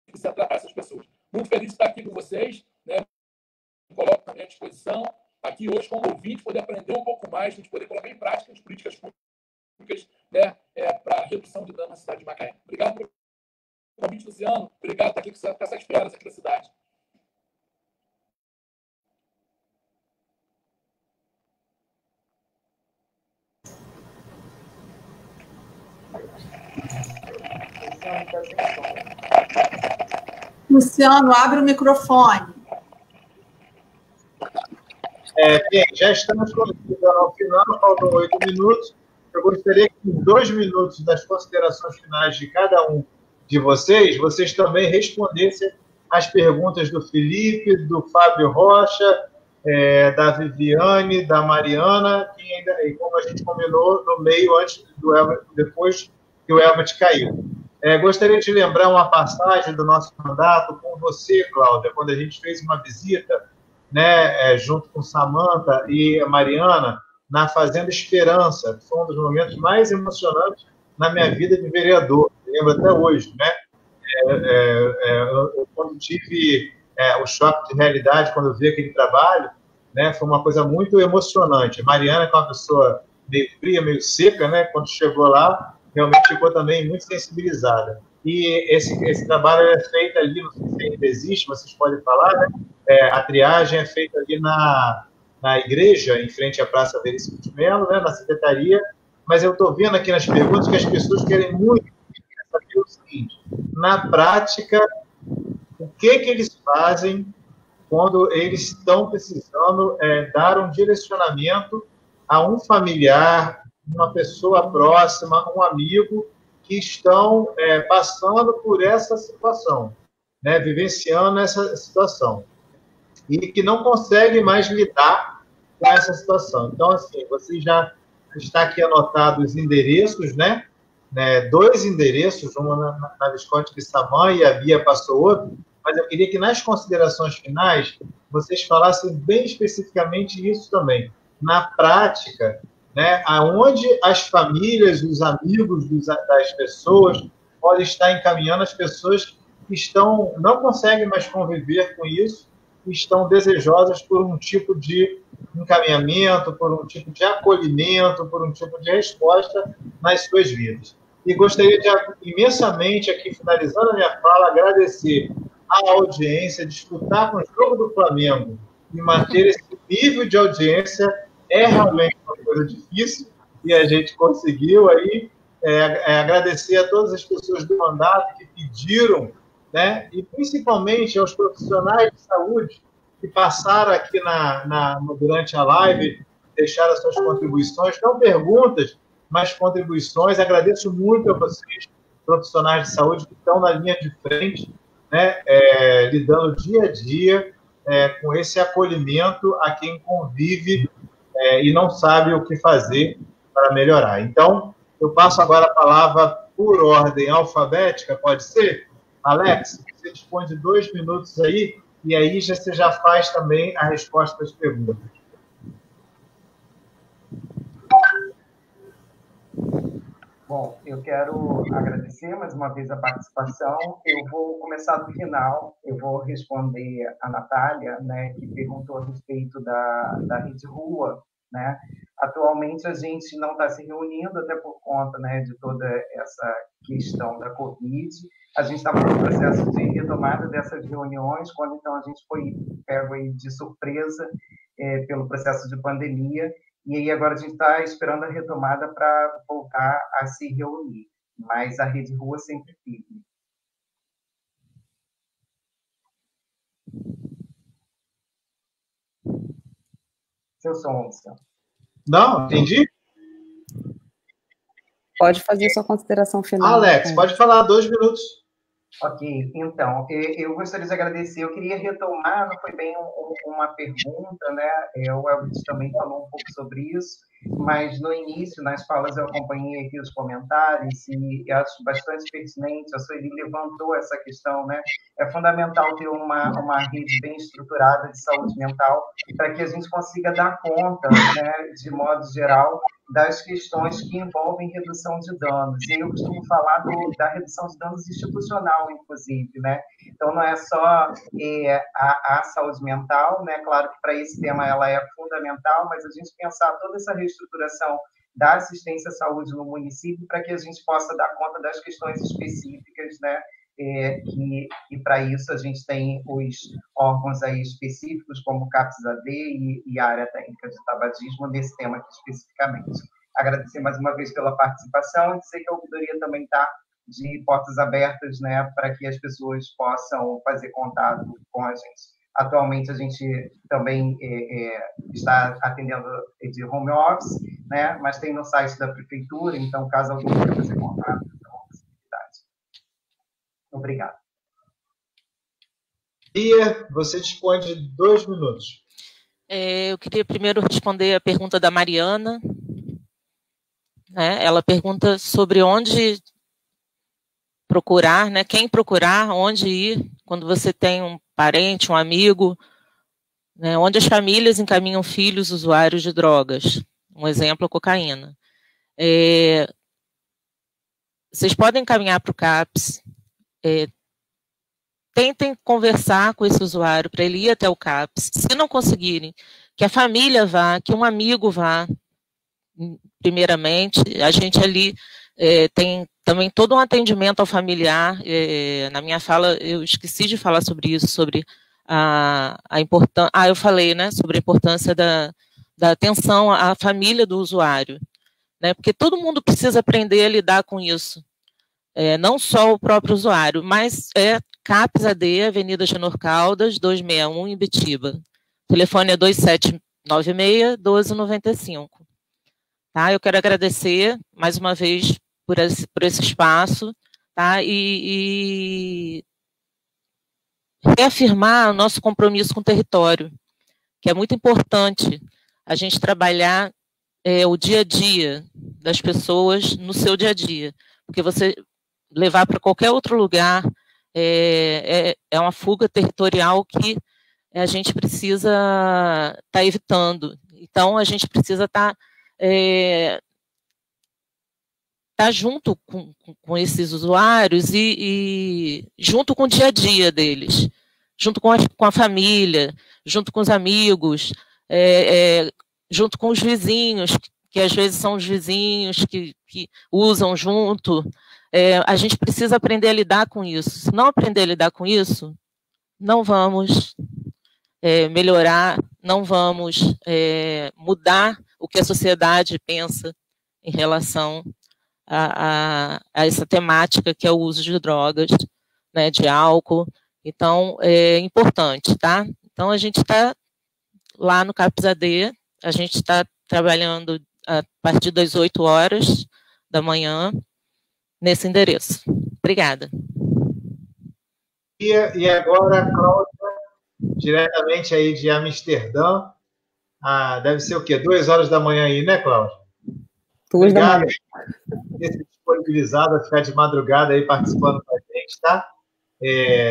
precisa tratar essas pessoas. Muito feliz de estar aqui com vocês, me coloco também à disposição, aqui hoje como ouvinte, poder aprender um pouco mais, a gente poder colocar em prática as políticas públicas para a redução de dano na cidade de Macaé. Obrigado pelo convite, Luciano. Obrigado por estar aqui com essas feras aqui da cidade. Luciano, abre o microfone. Bem, já estamos chegando ao final, faltam 8 minutos. Eu gostaria que, em 2 minutos das considerações finais de cada um de vocês também respondessem as perguntas do Felipe, do Fábio Rocha, da Viviane, da Mariana, e como a gente combinou no meio, antes do Elbert, depois que o Elbert caiu. Gostaria de lembrar uma passagem do nosso mandato com você, Cláudia, quando a gente fez uma visita, junto com Samanta e a Mariana, na Fazenda Esperança, que foi um dos momentos mais emocionantes na minha vida de vereador, eu lembro até hoje, quando tive o choque de realidade, quando eu vi aquele trabalho, foi uma coisa muito emocionante. A Mariana, que é uma pessoa meio fria, meio seca, quando chegou lá, realmente ficou também muito sensibilizada. E esse trabalho é feito ali, não sei se ainda existe, vocês podem falar, a triagem é feita ali na igreja, em frente à Praça Veríssimo de Melo, na secretaria, mas eu estou vendo aqui nas perguntas que as pessoas querem muito saber o seguinte: na prática, o que eles fazem quando eles estão precisando dar um direcionamento a um familiar, uma pessoa próxima, um amigo, que estão passando por essa situação, vivenciando essa situação, e que não conseguem mais lidar com essa situação. Então, assim, você já está aqui anotado os endereços, 2 endereços, um na Visconde de Samã e a Bia passou outro, mas eu queria que nas considerações finais vocês falassem bem especificamente isso também. Na prática, né, aonde as famílias, os amigos das pessoas podem estar encaminhando as pessoas que não conseguem mais conviver com isso e estão desejosas por um tipo de encaminhamento, por um tipo de acolhimento, por um tipo de resposta nas suas vidas. E gostaria de imensamente, aqui finalizando a minha fala, agradecer à audiência de escutar com o jogo do Flamengo e manter esse nível de audiência é realmente uma coisa difícil e a gente conseguiu aí. Agradecer a todas as pessoas do mandato que pediram, né, e principalmente aos profissionais de saúde que passaram aqui durante a live, deixaram as suas contribuições, não perguntas, mas contribuições. Agradeço muito a vocês, profissionais de saúde, que estão na linha de frente, né, lidando dia a dia com esse acolhimento a quem convive e não sabe o que fazer para melhorar. Então, eu passo agora a palavra por ordem alfabética, pode ser? Alex, você dispõe de 2 minutos aí, e aí você já faz também a resposta às perguntas. Bom, eu quero agradecer mais uma vez a participação. Eu vou começar do final, eu vou responder a Natália, né, que perguntou a respeito da Rede Rua, né? Atualmente a gente não está se reunindo, até por conta, né, de toda essa questão da Covid. A gente estava no processo de retomada dessas reuniões, quando então a gente foi pego aí de surpresa pelo processo de pandemia, e aí agora a gente está esperando a retomada para voltar a se reunir. Mas a Rede Rua sempre firme. Seu som, Luciano. Não, entendi? Pode fazer sua consideração final. Alex, pode falar, 2 minutos. Ok, então, eu gostaria de agradecer. Eu queria retomar, não foi bem uma pergunta, né? O Elvis também falou um pouco sobre isso, mas no início, nas falas, eu acompanhei aqui os comentários e acho bastante pertinente. A Sueli levantou essa questão, né? É fundamental ter uma rede bem estruturada de saúde mental para que a gente consiga dar conta, né, de modo geral, das questões que envolvem redução de danos. E eu costumo falar da redução de danos institucional, inclusive, né? Então, não é só a saúde mental, né? Claro que para esse tema ela é fundamental, mas a gente pensar toda essa reestruturação da assistência à saúde no município para que a gente possa dar conta das questões específicas, né? E para isso a gente tem os órgãos aí específicos, como o CAPS-AD e a área técnica de tabagismo, nesse tema aqui especificamente. Agradecer mais uma vez pela participação e dizer que a ouvidoria também está de portas abertas, né, para que as pessoas possam fazer contato com a gente. Atualmente, a gente também está atendendo de home office, né, mas tem no site da prefeitura, então, caso alguém queira fazer contato, é uma possibilidade. Obrigado. Ia, você dispõe de 2 minutos. Eu queria primeiro responder a pergunta da Mariana. Né? Ela pergunta sobre onde procurar, né? Quem procurar, onde ir, quando você tem um parente, um amigo, né? Onde as famílias encaminham filhos usuários de drogas. Um exemplo, a cocaína. Vocês podem encaminhar para o CAPS, tentem conversar com esse usuário para ele ir até o CAPS. Se não conseguirem, que a família vá, que um amigo vá, primeiramente. A gente ali tem também todo um atendimento ao familiar. Na minha fala, eu esqueci de falar sobre isso, sobre a importância... eu falei, né, sobre a importância da atenção à família do usuário, né, porque todo mundo precisa aprender a lidar com isso. Não só o próprio usuário, mas CAPS-AD, Avenida Genor Caldas, 261, em Ibitiba. O telefone é 2796-1295. Tá? Eu quero agradecer, mais uma vez, por esse espaço, tá? E reafirmar o nosso compromisso com o território, que é muito importante a gente trabalhar o dia a dia das pessoas no seu dia a dia, porque você levar para qualquer outro lugar é uma fuga territorial que a gente precisa estar evitando. Então, a gente precisa estar junto com esses usuários e junto com o dia a dia deles, junto com a família, junto com os amigos, junto com os vizinhos, que às vezes são os vizinhos que usam junto. A gente precisa aprender a lidar com isso. Se não aprender a lidar com isso, não vamos melhorar, não vamos mudar o que a sociedade pensa em relação a essa temática que é o uso de drogas, né, de álcool. Então, é importante, tá? Então, a gente está lá no CAPS AD, a gente está trabalhando a partir das 8 horas da manhã nesse endereço. Obrigada. E agora, Cláudia, diretamente aí de Amsterdã, deve ser o quê? 2 horas da manhã aí, né, Cláudia? 2 da manhã. Ter se disponibilizado a ficar de madrugada aí participando com a gente, tá?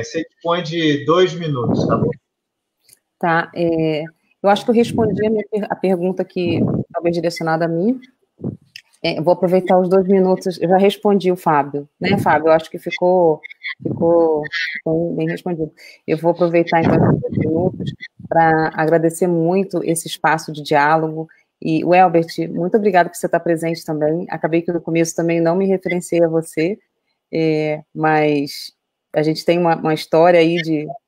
Você dispõe de 2 minutos, tá bom? Tá. Eu acho que eu respondi a pergunta que talvez direcionada a mim. Eu vou aproveitar os 2 minutos. Eu já respondi o Fábio, né, Fábio? Eu acho que ficou bem respondido. Eu vou aproveitar, então, esses 2 minutos para agradecer muito esse espaço de diálogo. E, Welbert, muito obrigada por você estar presente também. Acabei que no começo também não me referenciei a você, mas a gente tem uma história aí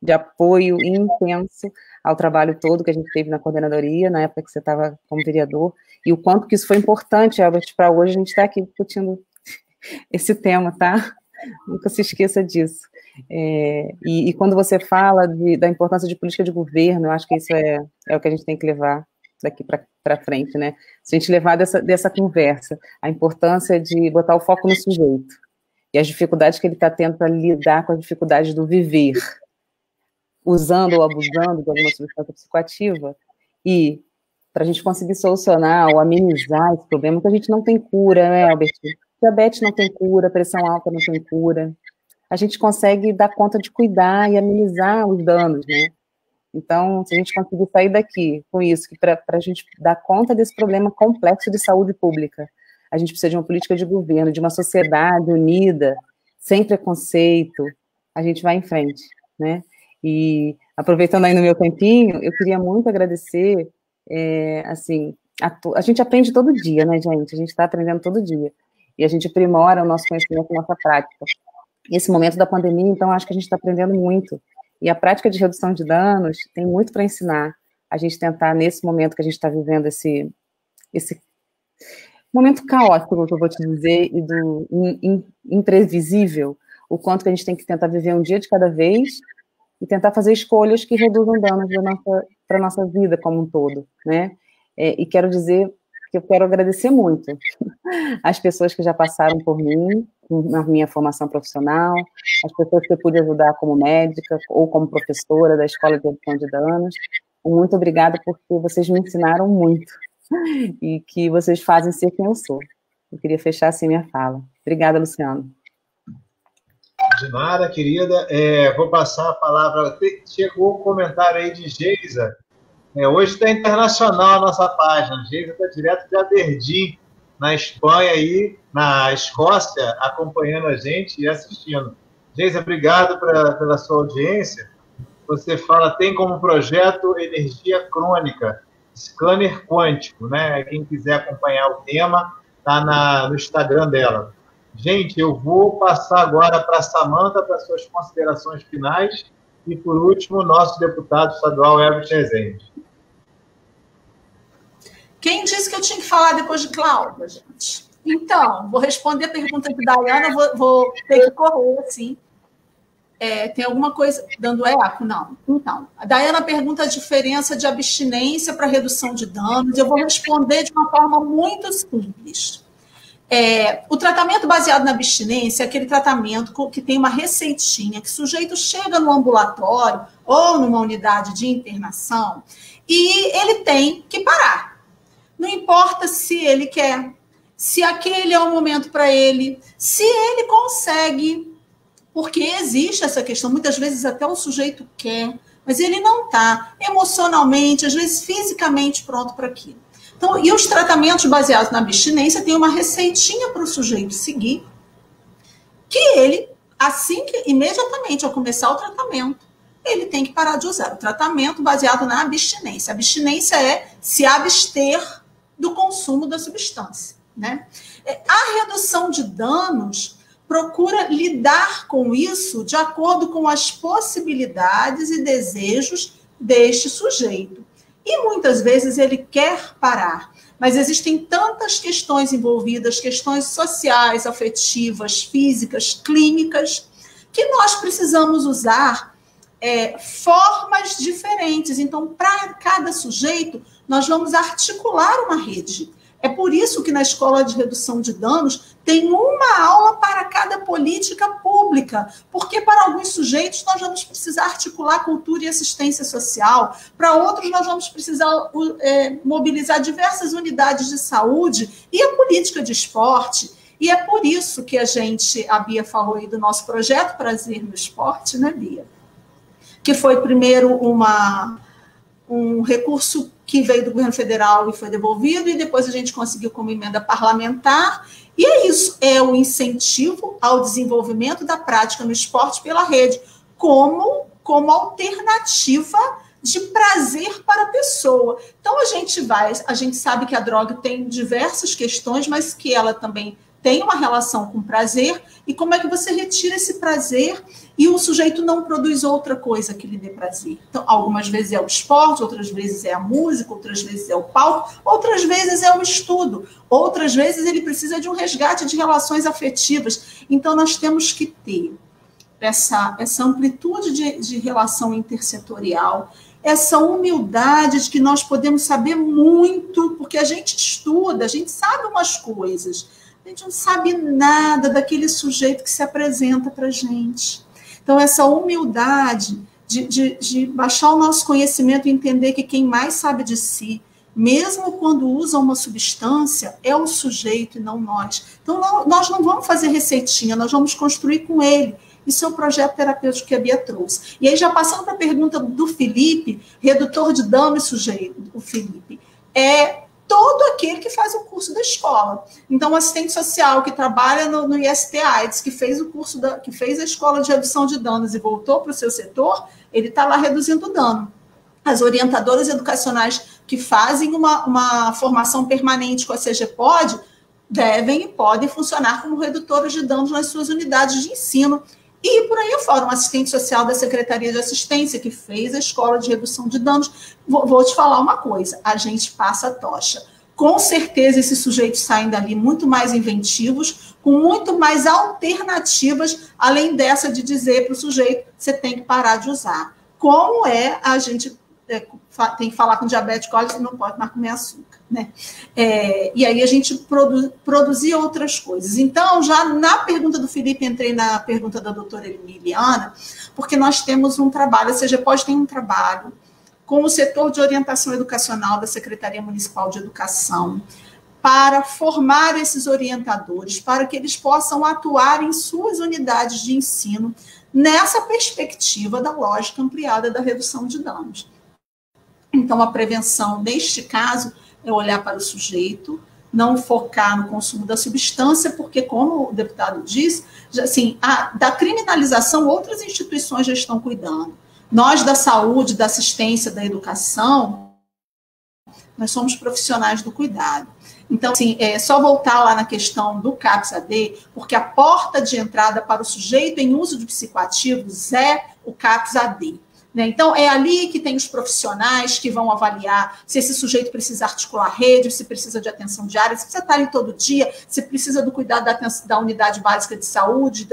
de apoio intenso ao trabalho todo que a gente teve na coordenadoria, na época que você estava como vereador, e o quanto que isso foi importante, Welbert, para hoje a gente estar aqui discutindo esse tema, tá? Nunca se esqueça disso. E quando você fala da importância de política de governo, eu acho que isso é o que a gente tem que levar daqui para frente, né? Se a gente levar dessa conversa, a importância de botar o foco no sujeito e as dificuldades que ele está tendo para lidar com as dificuldades do viver, usando ou abusando de alguma substância psicoativa, e para a gente conseguir solucionar ou amenizar esse problema, que a gente não tem cura, né, Albert? Diabetes não tem cura, pressão alta não tem cura. A gente consegue dar conta de cuidar e amenizar os danos, né? Então, se a gente conseguir sair daqui com isso, para a gente dar conta desse problema complexo de saúde pública, a gente precisa de uma política de governo, de uma sociedade unida, sem preconceito, a gente vai em frente, né? E, aproveitando aí no meu tempinho, eu queria muito agradecer, assim, a gente aprende todo dia, né, gente? A gente está aprendendo todo dia. E a gente aprimora o nosso conhecimento, a nossa prática. Esse momento da pandemia, então, acho que a gente está aprendendo muito. E a prática de redução de danos tem muito para ensinar. A gente tentar, nesse momento que a gente está vivendo, esse momento caótico, que eu vou te dizer, e do imprevisível, o quanto que a gente tem que tentar viver um dia de cada vez e tentar fazer escolhas que reduzam danos para a nossa vida como um todo, né? E quero dizer que eu quero agradecer muito as pessoas que já passaram por mim, na minha formação profissional, as pessoas que eu pude ajudar como médica ou como professora da Escola de Redução de Danos. Muito obrigada, porque vocês me ensinaram muito e que vocês fazem ser quem eu sou. Eu queria fechar assim minha fala. Obrigada, Luciano. De nada, querida. Vou passar a palavra. Chegou o comentário aí de Geisa. Hoje está internacional a nossa página. Geisa está direto de Aberdeen, na Espanha, aí, na Escócia, acompanhando a gente e assistindo. Geisa, obrigado pela sua audiência. Você fala, tem como projeto Energia Crônica, scanner quântico, né? Quem quiser acompanhar o tema, está no Instagram dela. Gente, eu vou passar agora para a Samanta para suas considerações finais e, por último, o nosso deputado estadual, Herbert Rezende. Quem disse que eu tinha que falar depois de Cláudia, gente? Então, vou responder a pergunta de Daiana, vou ter que correr, assim. Tem alguma coisa dando eco? Não. Então, a Daiana pergunta a diferença de abstinência para redução de danos. Eu vou responder de uma forma muito simples. O tratamento baseado na abstinência é aquele tratamento que tem uma receitinha, que o sujeito chega no ambulatório ou numa unidade de internação e ele tem que parar. Não importa se ele quer, se aquele é o momento para ele, se ele consegue porque existe essa questão, muitas vezes até o sujeito quer, mas ele não está emocionalmente, às vezes fisicamente pronto para aquilo. Então, e os tratamentos baseados na abstinência têm uma receitinha para o sujeito seguir, que ele, assim que, imediatamente ao começar o tratamento, ele tem que parar de usar. O tratamento baseado na abstinência. A abstinência é se abster do consumo da substância, né? A redução de danos procura lidar com isso de acordo com as possibilidades e desejos deste sujeito. E muitas vezes ele quer parar, mas existem tantas questões envolvidas, questões sociais, afetivas, físicas, clínicas, que nós precisamos usar formas diferentes. Então, para cada sujeito, nós vamos articular uma rede. É por isso que na Escola de Redução de Danos tem uma aula para cada política pública, porque para alguns sujeitos nós vamos precisar articular cultura e assistência social, para outros nós vamos precisar mobilizar diversas unidades de saúde e a política de esporte. E é por isso que a Bia falou aí do nosso projeto Prazer no Esporte, né, Bia? Que foi primeiro um recurso que veio do governo federal e foi devolvido, e depois a gente conseguiu como emenda parlamentar, e é isso, é o incentivo ao desenvolvimento da prática no esporte pela rede, como alternativa de prazer para a pessoa. Então, a gente sabe que a droga tem diversas questões, mas que ela também tem uma relação com prazer, e como é que você retira esse prazer e o sujeito não produz outra coisa que lhe dê prazer. Então, algumas vezes é o esporte, outras vezes é a música, outras vezes é o palco, outras vezes é o estudo, outras vezes ele precisa de um resgate de relações afetivas. Então, nós temos que ter essa amplitude de relação intersetorial, essa humildade de que nós podemos saber muito, porque a gente estuda, a gente sabe umas coisas, a gente não sabe nada daquele sujeito que se apresenta para a gente. Então, essa humildade de baixar o nosso conhecimento e entender que quem mais sabe de si, mesmo quando usa uma substância, é o sujeito e não nós. Então, nós não vamos fazer receitinha, nós vamos construir com ele. Isso é o projeto terapêutico que a Bia trouxe. E aí, já passando para a pergunta do Felipe, redutor de dano e sujeito, o Felipe, todo aquele que faz o curso da escola. Então, o assistente social que trabalha no IST-AIDS, que fez o curso, que fez a escola de redução de danos e voltou para o seu setor, ele está lá reduzindo o dano. As orientadoras educacionais que fazem uma formação permanente com a CGPOD devem e podem funcionar como redutores de danos nas suas unidades de ensino. E por aí afora, um assistente social da Secretaria de Assistência que fez a escola de redução de danos. Vou te falar uma coisa, a gente passa a tocha. Com certeza esses sujeitos saem dali muito mais inventivos, com muito mais alternativas, além dessa de dizer para o sujeito, você tem que parar de usar. Como a gente tem que falar com diabético, olha, você não pode mais comer açúcar, né? E aí a gente produzia outras coisas. Então, já na pergunta do Felipe, entrei na pergunta da doutora Emiliana, porque nós temos um trabalho, a CGPOD tem um trabalho com o setor de orientação educacional da Secretaria Municipal de Educação, para formar esses orientadores, para que eles possam atuar em suas unidades de ensino, nessa perspectiva da lógica ampliada da redução de danos. Então, a prevenção, neste caso, é olhar para o sujeito, não focar no consumo da substância, porque, como o deputado disse, assim, da criminalização, outras instituições já estão cuidando. Nós, da saúde, da assistência, da educação, nós somos profissionais do cuidado. Então, assim, é só voltar lá na questão do CAPS-AD, porque a porta de entrada para o sujeito em uso de psicoativos é o CAPS-AD. Então, é ali que tem os profissionais que vão avaliar se esse sujeito precisa articular rede, se precisa de atenção diária, se precisa estar ali todo dia, se precisa do cuidado da unidade básica de saúde,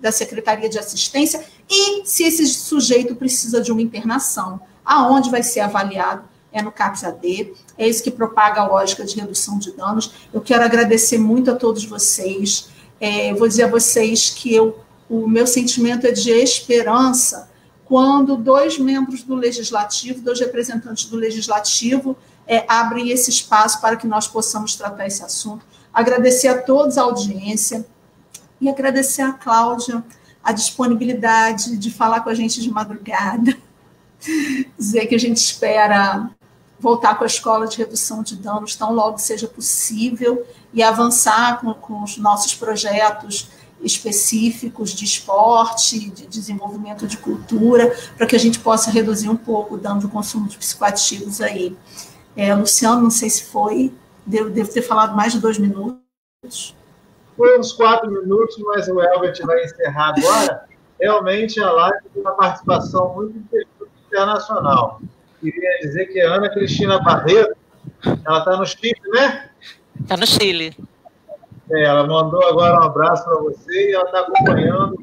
da Secretaria de Assistência, e se esse sujeito precisa de uma internação. Aonde vai ser avaliado? É no CAPS-AD, é isso que propaga a lógica de redução de danos. Eu quero agradecer muito a todos vocês. Vou dizer a vocês que o meu sentimento é de esperança, quando 2 membros do Legislativo, 2 representantes do Legislativo, abrem esse espaço para que nós possamos tratar esse assunto. Agradecer a todos a audiência e agradecer a Cláudia a disponibilidade de falar com a gente de madrugada, dizer que a gente espera voltar com a escola de redução de danos tão logo seja possível e avançar com os nossos projetos específicos de esporte, de desenvolvimento de cultura, para que a gente possa reduzir um pouco o dano do consumo de psicoativos aí. Luciano, não sei se foi, devo ter falado mais de 2 minutos. Foi uns 4 minutos, mas o Elbert vai encerrar agora. Realmente a live tem uma participação muito internacional. Queria dizer que a Ana Cristina Barreto, ela está no Chile, né? Está no Chile. Ela mandou agora um abraço para você e ela está acompanhando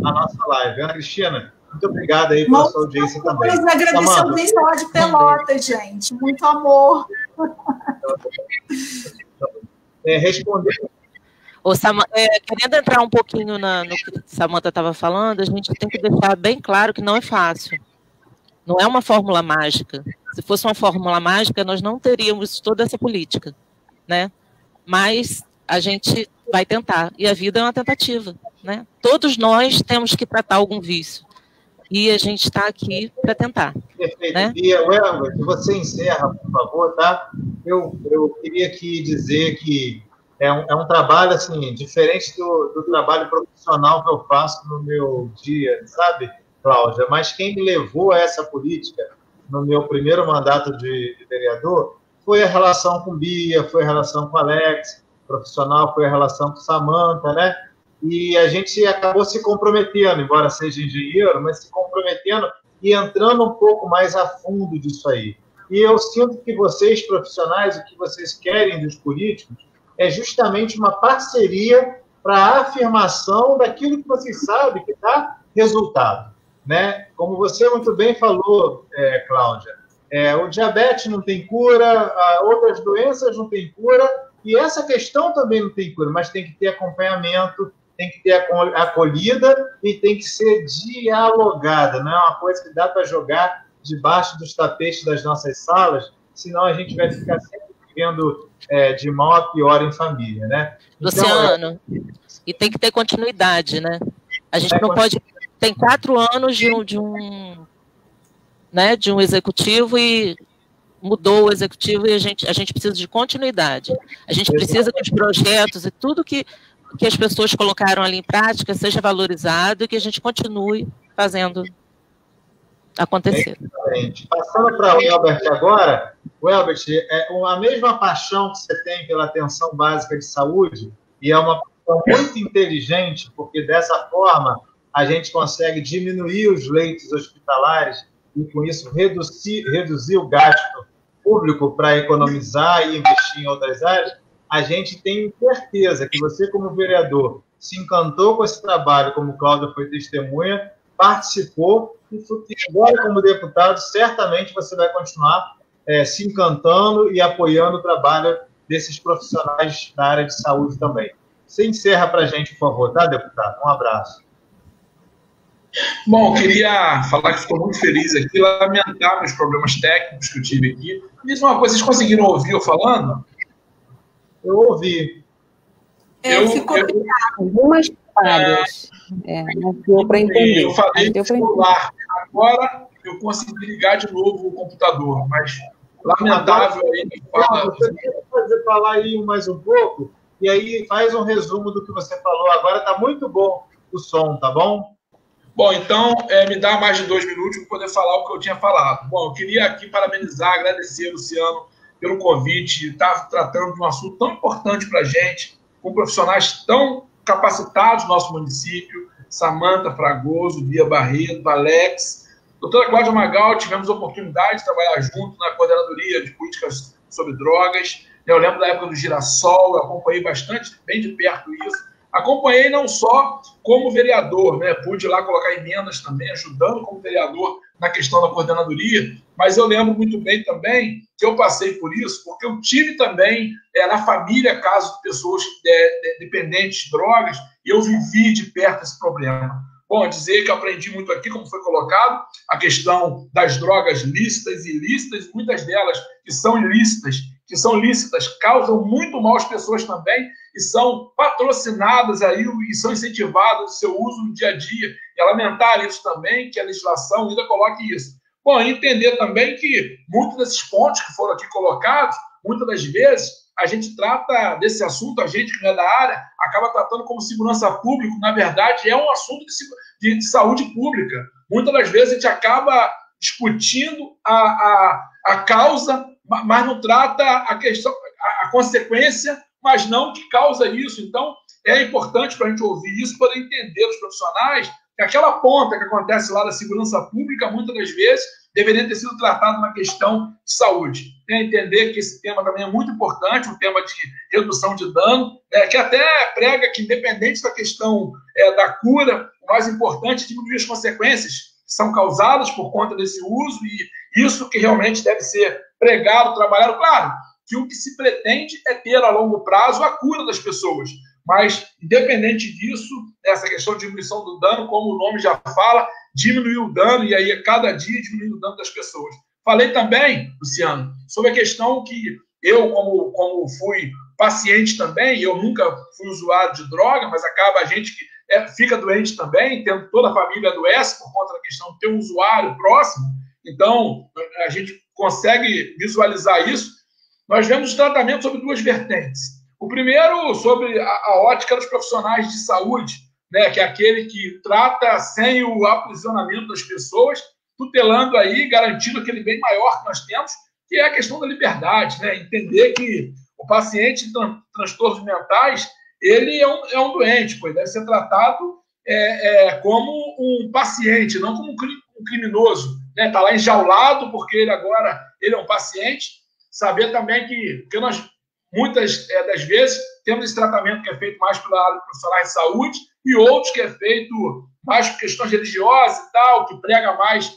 a nossa live. Ana Cristina, muito obrigada aí pela sua audiência também. Mas agradecer a audiência lá de Pelotas, gente. Muito amor. Responder. Querendo entrar um pouquinho no que a Samanta estava falando, a gente tem que deixar bem claro que não é fácil. Não é uma fórmula mágica. Se fosse uma fórmula mágica, nós não teríamos toda essa política, né? Mas a gente vai tentar. E a vida é uma tentativa, né? Todos nós temos que tratar algum vício. E a gente está aqui para tentar. Perfeito. Né? E, Elbert, você encerra, por favor, tá? Eu queria aqui dizer que é um trabalho, assim, diferente do trabalho profissional que eu faço no meu dia, sabe, Cláudia? Mas quem me levou a essa política no meu primeiro mandato de vereador foi a relação com Bia, foi a relação com Alex, profissional, foi a relação com Samanta, né? E a gente acabou se comprometendo, embora seja engenheiro, mas se comprometendo e entrando um pouco mais a fundo disso aí. E eu sinto que vocês, profissionais, o que vocês querem dos políticos é justamente uma parceria para a afirmação daquilo que vocês sabem que dá resultado, né? Como você muito bem falou, Cláudia, o diabetes não tem cura, outras doenças não tem cura, e essa questão também não tem cura, mas tem que ter acompanhamento, tem que ter acolhida e tem que ser dialogada, não é uma coisa que dá para jogar debaixo dos tapetes das nossas salas, senão a gente vai ficar sempre vivendo de mal a pior em família, né? Então, Luciano, e tem que ter continuidade, né? A gente não pode... Tem 4 anos de um executivo e mudou o executivo e a gente precisa de continuidade. A gente precisa que os projetos e tudo que as pessoas colocaram ali em prática seja valorizado e que a gente continue fazendo acontecer. Exatamente. Passando para o Elbert agora, o Elbert, a mesma paixão que você tem pela atenção básica de saúde, e é uma paixão muito inteligente, porque dessa forma a gente consegue diminuir os leitos hospitalares e, com isso, reduzir o gasto público para economizar e investir em outras áreas. A gente tem certeza que você, como vereador, se encantou com esse trabalho, como Cláudia foi testemunha, participou, e agora, como deputado, certamente você vai continuar se encantando e apoiando o trabalho desses profissionais da área de saúde também. Você encerra para a gente, por favor, tá, deputado? Um abraço. Bom, queria falar que estou muito feliz aqui, lamentar meus problemas técnicos que eu tive aqui. Me diz uma coisa, vocês conseguiram ouvir eu falando? Eu ouvi. Ficou algumas falhas. Não deu para entender. Eu falei no celular. Agora eu consegui ligar de novo o computador, mas lamentável aí. Você quer falar aí mais um pouco? E aí faz um resumo do que você falou. Agora está muito bom o som, tá bom? Bom, então, me dá mais de 2 minutos para poder falar o que eu tinha falado. Bom, eu queria aqui parabenizar, agradecer, Luciano, pelo convite, estar tratando de um assunto tão importante para a gente, com profissionais tão capacitados no nosso município, Samanta Fragoso, Bia Barreto, Alex, doutora Cláudia Magal, tivemos a oportunidade de trabalhar junto na coordenadoria de políticas sobre drogas. Eu lembro da época do Girassol, eu acompanhei bastante, bem de perto isso. Acompanhei não só como vereador, né? Pude lá colocar emendas também, ajudando como vereador na questão da coordenadoria, mas eu lembro muito bem também que eu passei por isso, porque eu tive também na família casos de pessoas dependentes de drogas, e eu vivi de perto esse problema. Bom, dizer que eu aprendi muito aqui, como foi colocado, a questão das drogas lícitas e ilícitas, muitas delas que são ilícitas que são lícitas, causam muito mal às pessoas também e são patrocinadas aí e são incentivadas o seu uso no dia a dia. E é lamentar isso também, que a legislação ainda coloque isso. Bom, entender também que muitos desses pontos que foram aqui colocados, muitas das vezes, a gente trata desse assunto, a gente que não é da área, acaba tratando como segurança pública, na verdade é um assunto de saúde pública. Muitas das vezes a gente acaba discutindo a causa, mas não trata a questão, a consequência, mas não o que causa isso. Então, é importante para a gente ouvir isso, poder entender os profissionais que aquela ponta que acontece lá da segurança pública, muitas das vezes, deveria ter sido tratado na questão de saúde. Entender que esse tema também é muito importante, um tema de redução de dano, que até prega que, independente da questão da cura, o mais importante é diminuir as consequências que são causadas por conta desse uso, e isso que realmente deve ser pregado, trabalhado. Claro que o que se pretende é ter a longo prazo a cura das pessoas, mas, independente disso, essa questão de diminuição do dano, como o nome já fala, diminuir o dano, e aí a cada dia diminuir o dano das pessoas. Falei também, Luciano, sobre a questão que eu, como fui paciente também, eu nunca fui usuário de droga, mas acaba a gente que fica doente também, tendo toda a família adoece por conta da questão de ter um usuário próximo, então a gente consegue visualizar isso. Nós vemos o tratamento sobre duas vertentes. O primeiro, sobre a ótica dos profissionais de saúde, né, que é aquele que trata sem o aprisionamento das pessoas, tutelando aí, garantindo aquele bem maior que nós temos, que é a questão da liberdade, né? Entender que o paciente de transtornos mentais, ele é um doente, pois deve ser tratado como um paciente, não como um criminoso, né? Está lá enjaulado porque ele é um paciente. Saber também que nós, muitas das vezes, temos esse tratamento que é feito mais pela área de profissionais de saúde e outros que é feito mais por questões religiosas e tal, que prega mais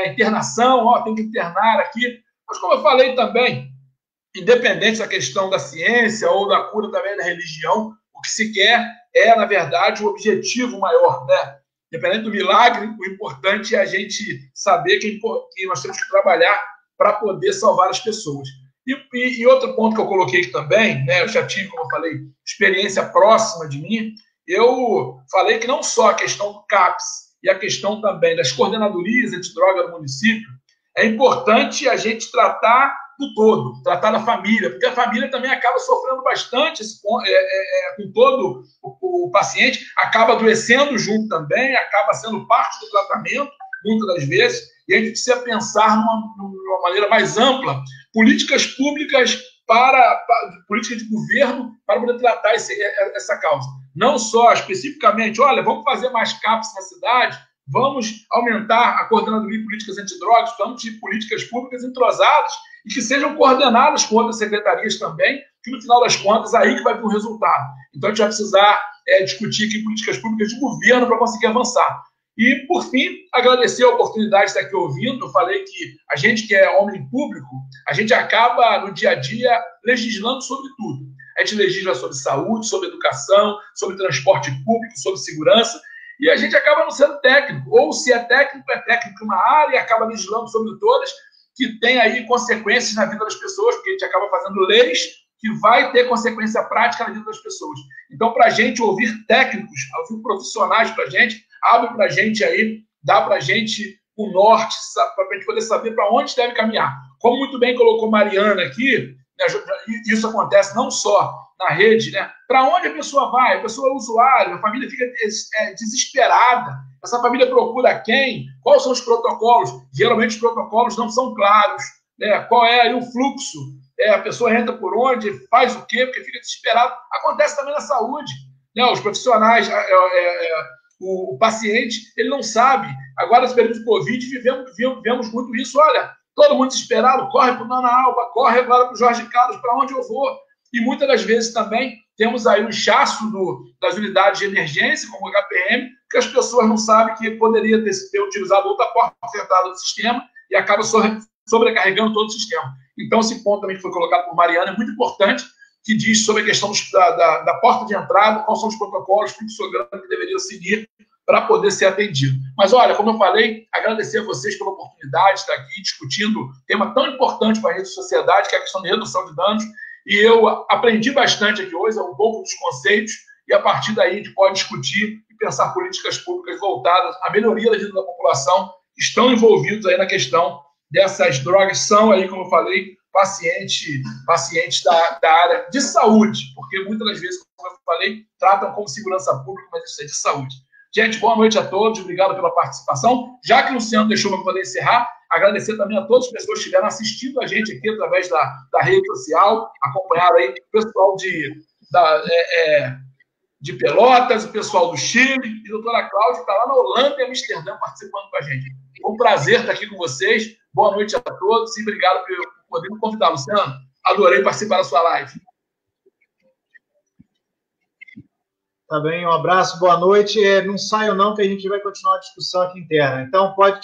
a internação, tem que internar aqui. Mas, como eu falei também, independente da questão da ciência ou da cura também da religião, o que se quer na verdade, o objetivo maior, né? Independente do milagre, o importante é a gente saber que nós temos que trabalhar para poder salvar as pessoas. E outro ponto que eu coloquei aqui também, né, eu já tive, como eu falei, experiência próxima de mim, eu falei que não só a questão do CAPS e a questão também das coordenadorias antidroga do município, é importante a gente tratar do todo, tratar da família, porque a família também acaba sofrendo bastante com todo o paciente, acaba adoecendo junto também, acaba sendo parte do tratamento, muitas das vezes, e a gente precisa pensar numa maneira mais ampla, políticas públicas política de governo para poder tratar essa causa. Não só especificamente, olha, vamos fazer mais CAPS na cidade, vamos aumentar a coordenadoria de políticas antidrogas, vamos de políticas públicas entrosadas e que sejam coordenadas com outras secretarias também, que no final das contas aí que vai vir o resultado. Então a gente vai precisar discutir aqui políticas públicas de governo para conseguir avançar. E, por fim, agradecer a oportunidade de estar aqui ouvindo. Eu falei que a gente que é homem público, a gente acaba no dia a dia legislando sobre tudo. A gente legisla sobre saúde, sobre educação, sobre transporte público, sobre segurança, e a gente acaba não sendo técnico. Ou se é técnico em uma área e acaba legislando sobre todas, que tem aí consequências na vida das pessoas, porque a gente acaba fazendo leis que vai ter consequência prática na vida das pessoas. Então, para a gente ouvir técnicos, ouvir profissionais para a gente, abre para a gente aí, dá para a gente o norte, para a gente poder saber para onde deve caminhar. Como muito bem colocou Mariana aqui, né, isso acontece não só na rede, né? Para onde a pessoa vai? A pessoa é usuário, a família fica desesperada. Essa família procura quem? Quais são os protocolos? Geralmente os protocolos não são claros, né? Qual é aí o fluxo? A pessoa entra por onde? Faz o quê? Porque fica desesperado. Acontece também na saúde, né? Os profissionais, o paciente, ele não sabe. Agora, nesse período de Covid, vivemos muito isso. Olha, todo mundo desesperado, corre para o Dona Alba, corre agora para o Jorge Carlos, para onde eu vou? E muitas das vezes também temos aí o inchaço das unidades de emergência, como o HPM, que as pessoas não sabem que poderia ter utilizado outra porta central do sistema e acaba sobrecarregando todo o sistema. Então, esse ponto também que foi colocado por Mariana é muito importante, que diz sobre a questão da porta de entrada, quais são os protocolos, fluxograma que deveriam seguir para poder ser atendido. Mas, olha, como eu falei, agradecer a vocês pela oportunidade de estar aqui discutindo um tema tão importante para a rede de sociedade, que é a questão de redução de danos, e eu aprendi bastante aqui hoje, um pouco dos conceitos, e a partir daí a gente pode discutir e pensar políticas públicas voltadas à melhoria da vida da população que estão envolvidos aí na questão dessas drogas, são aí, como eu falei, pacientes da área de saúde, porque muitas das vezes, como eu falei, tratam como segurança pública, mas isso é de saúde. Gente, boa noite a todos, obrigado pela participação. Já que o Luciano deixou para poder encerrar, agradecer também a todas as pessoas que estiveram assistindo a gente aqui através da rede social, acompanharam aí o pessoal de Pelotas, o pessoal do Chile, e a doutora Cláudia está lá na Holanda e Amsterdã participando com a gente. Foi um prazer estar aqui com vocês. Boa noite a todos e obrigado por poder me convidar, Luciano. Adorei participar da sua live. Tá bem, um abraço, boa noite. Não saiam não, que a gente vai continuar a discussão aqui interna. Então, pode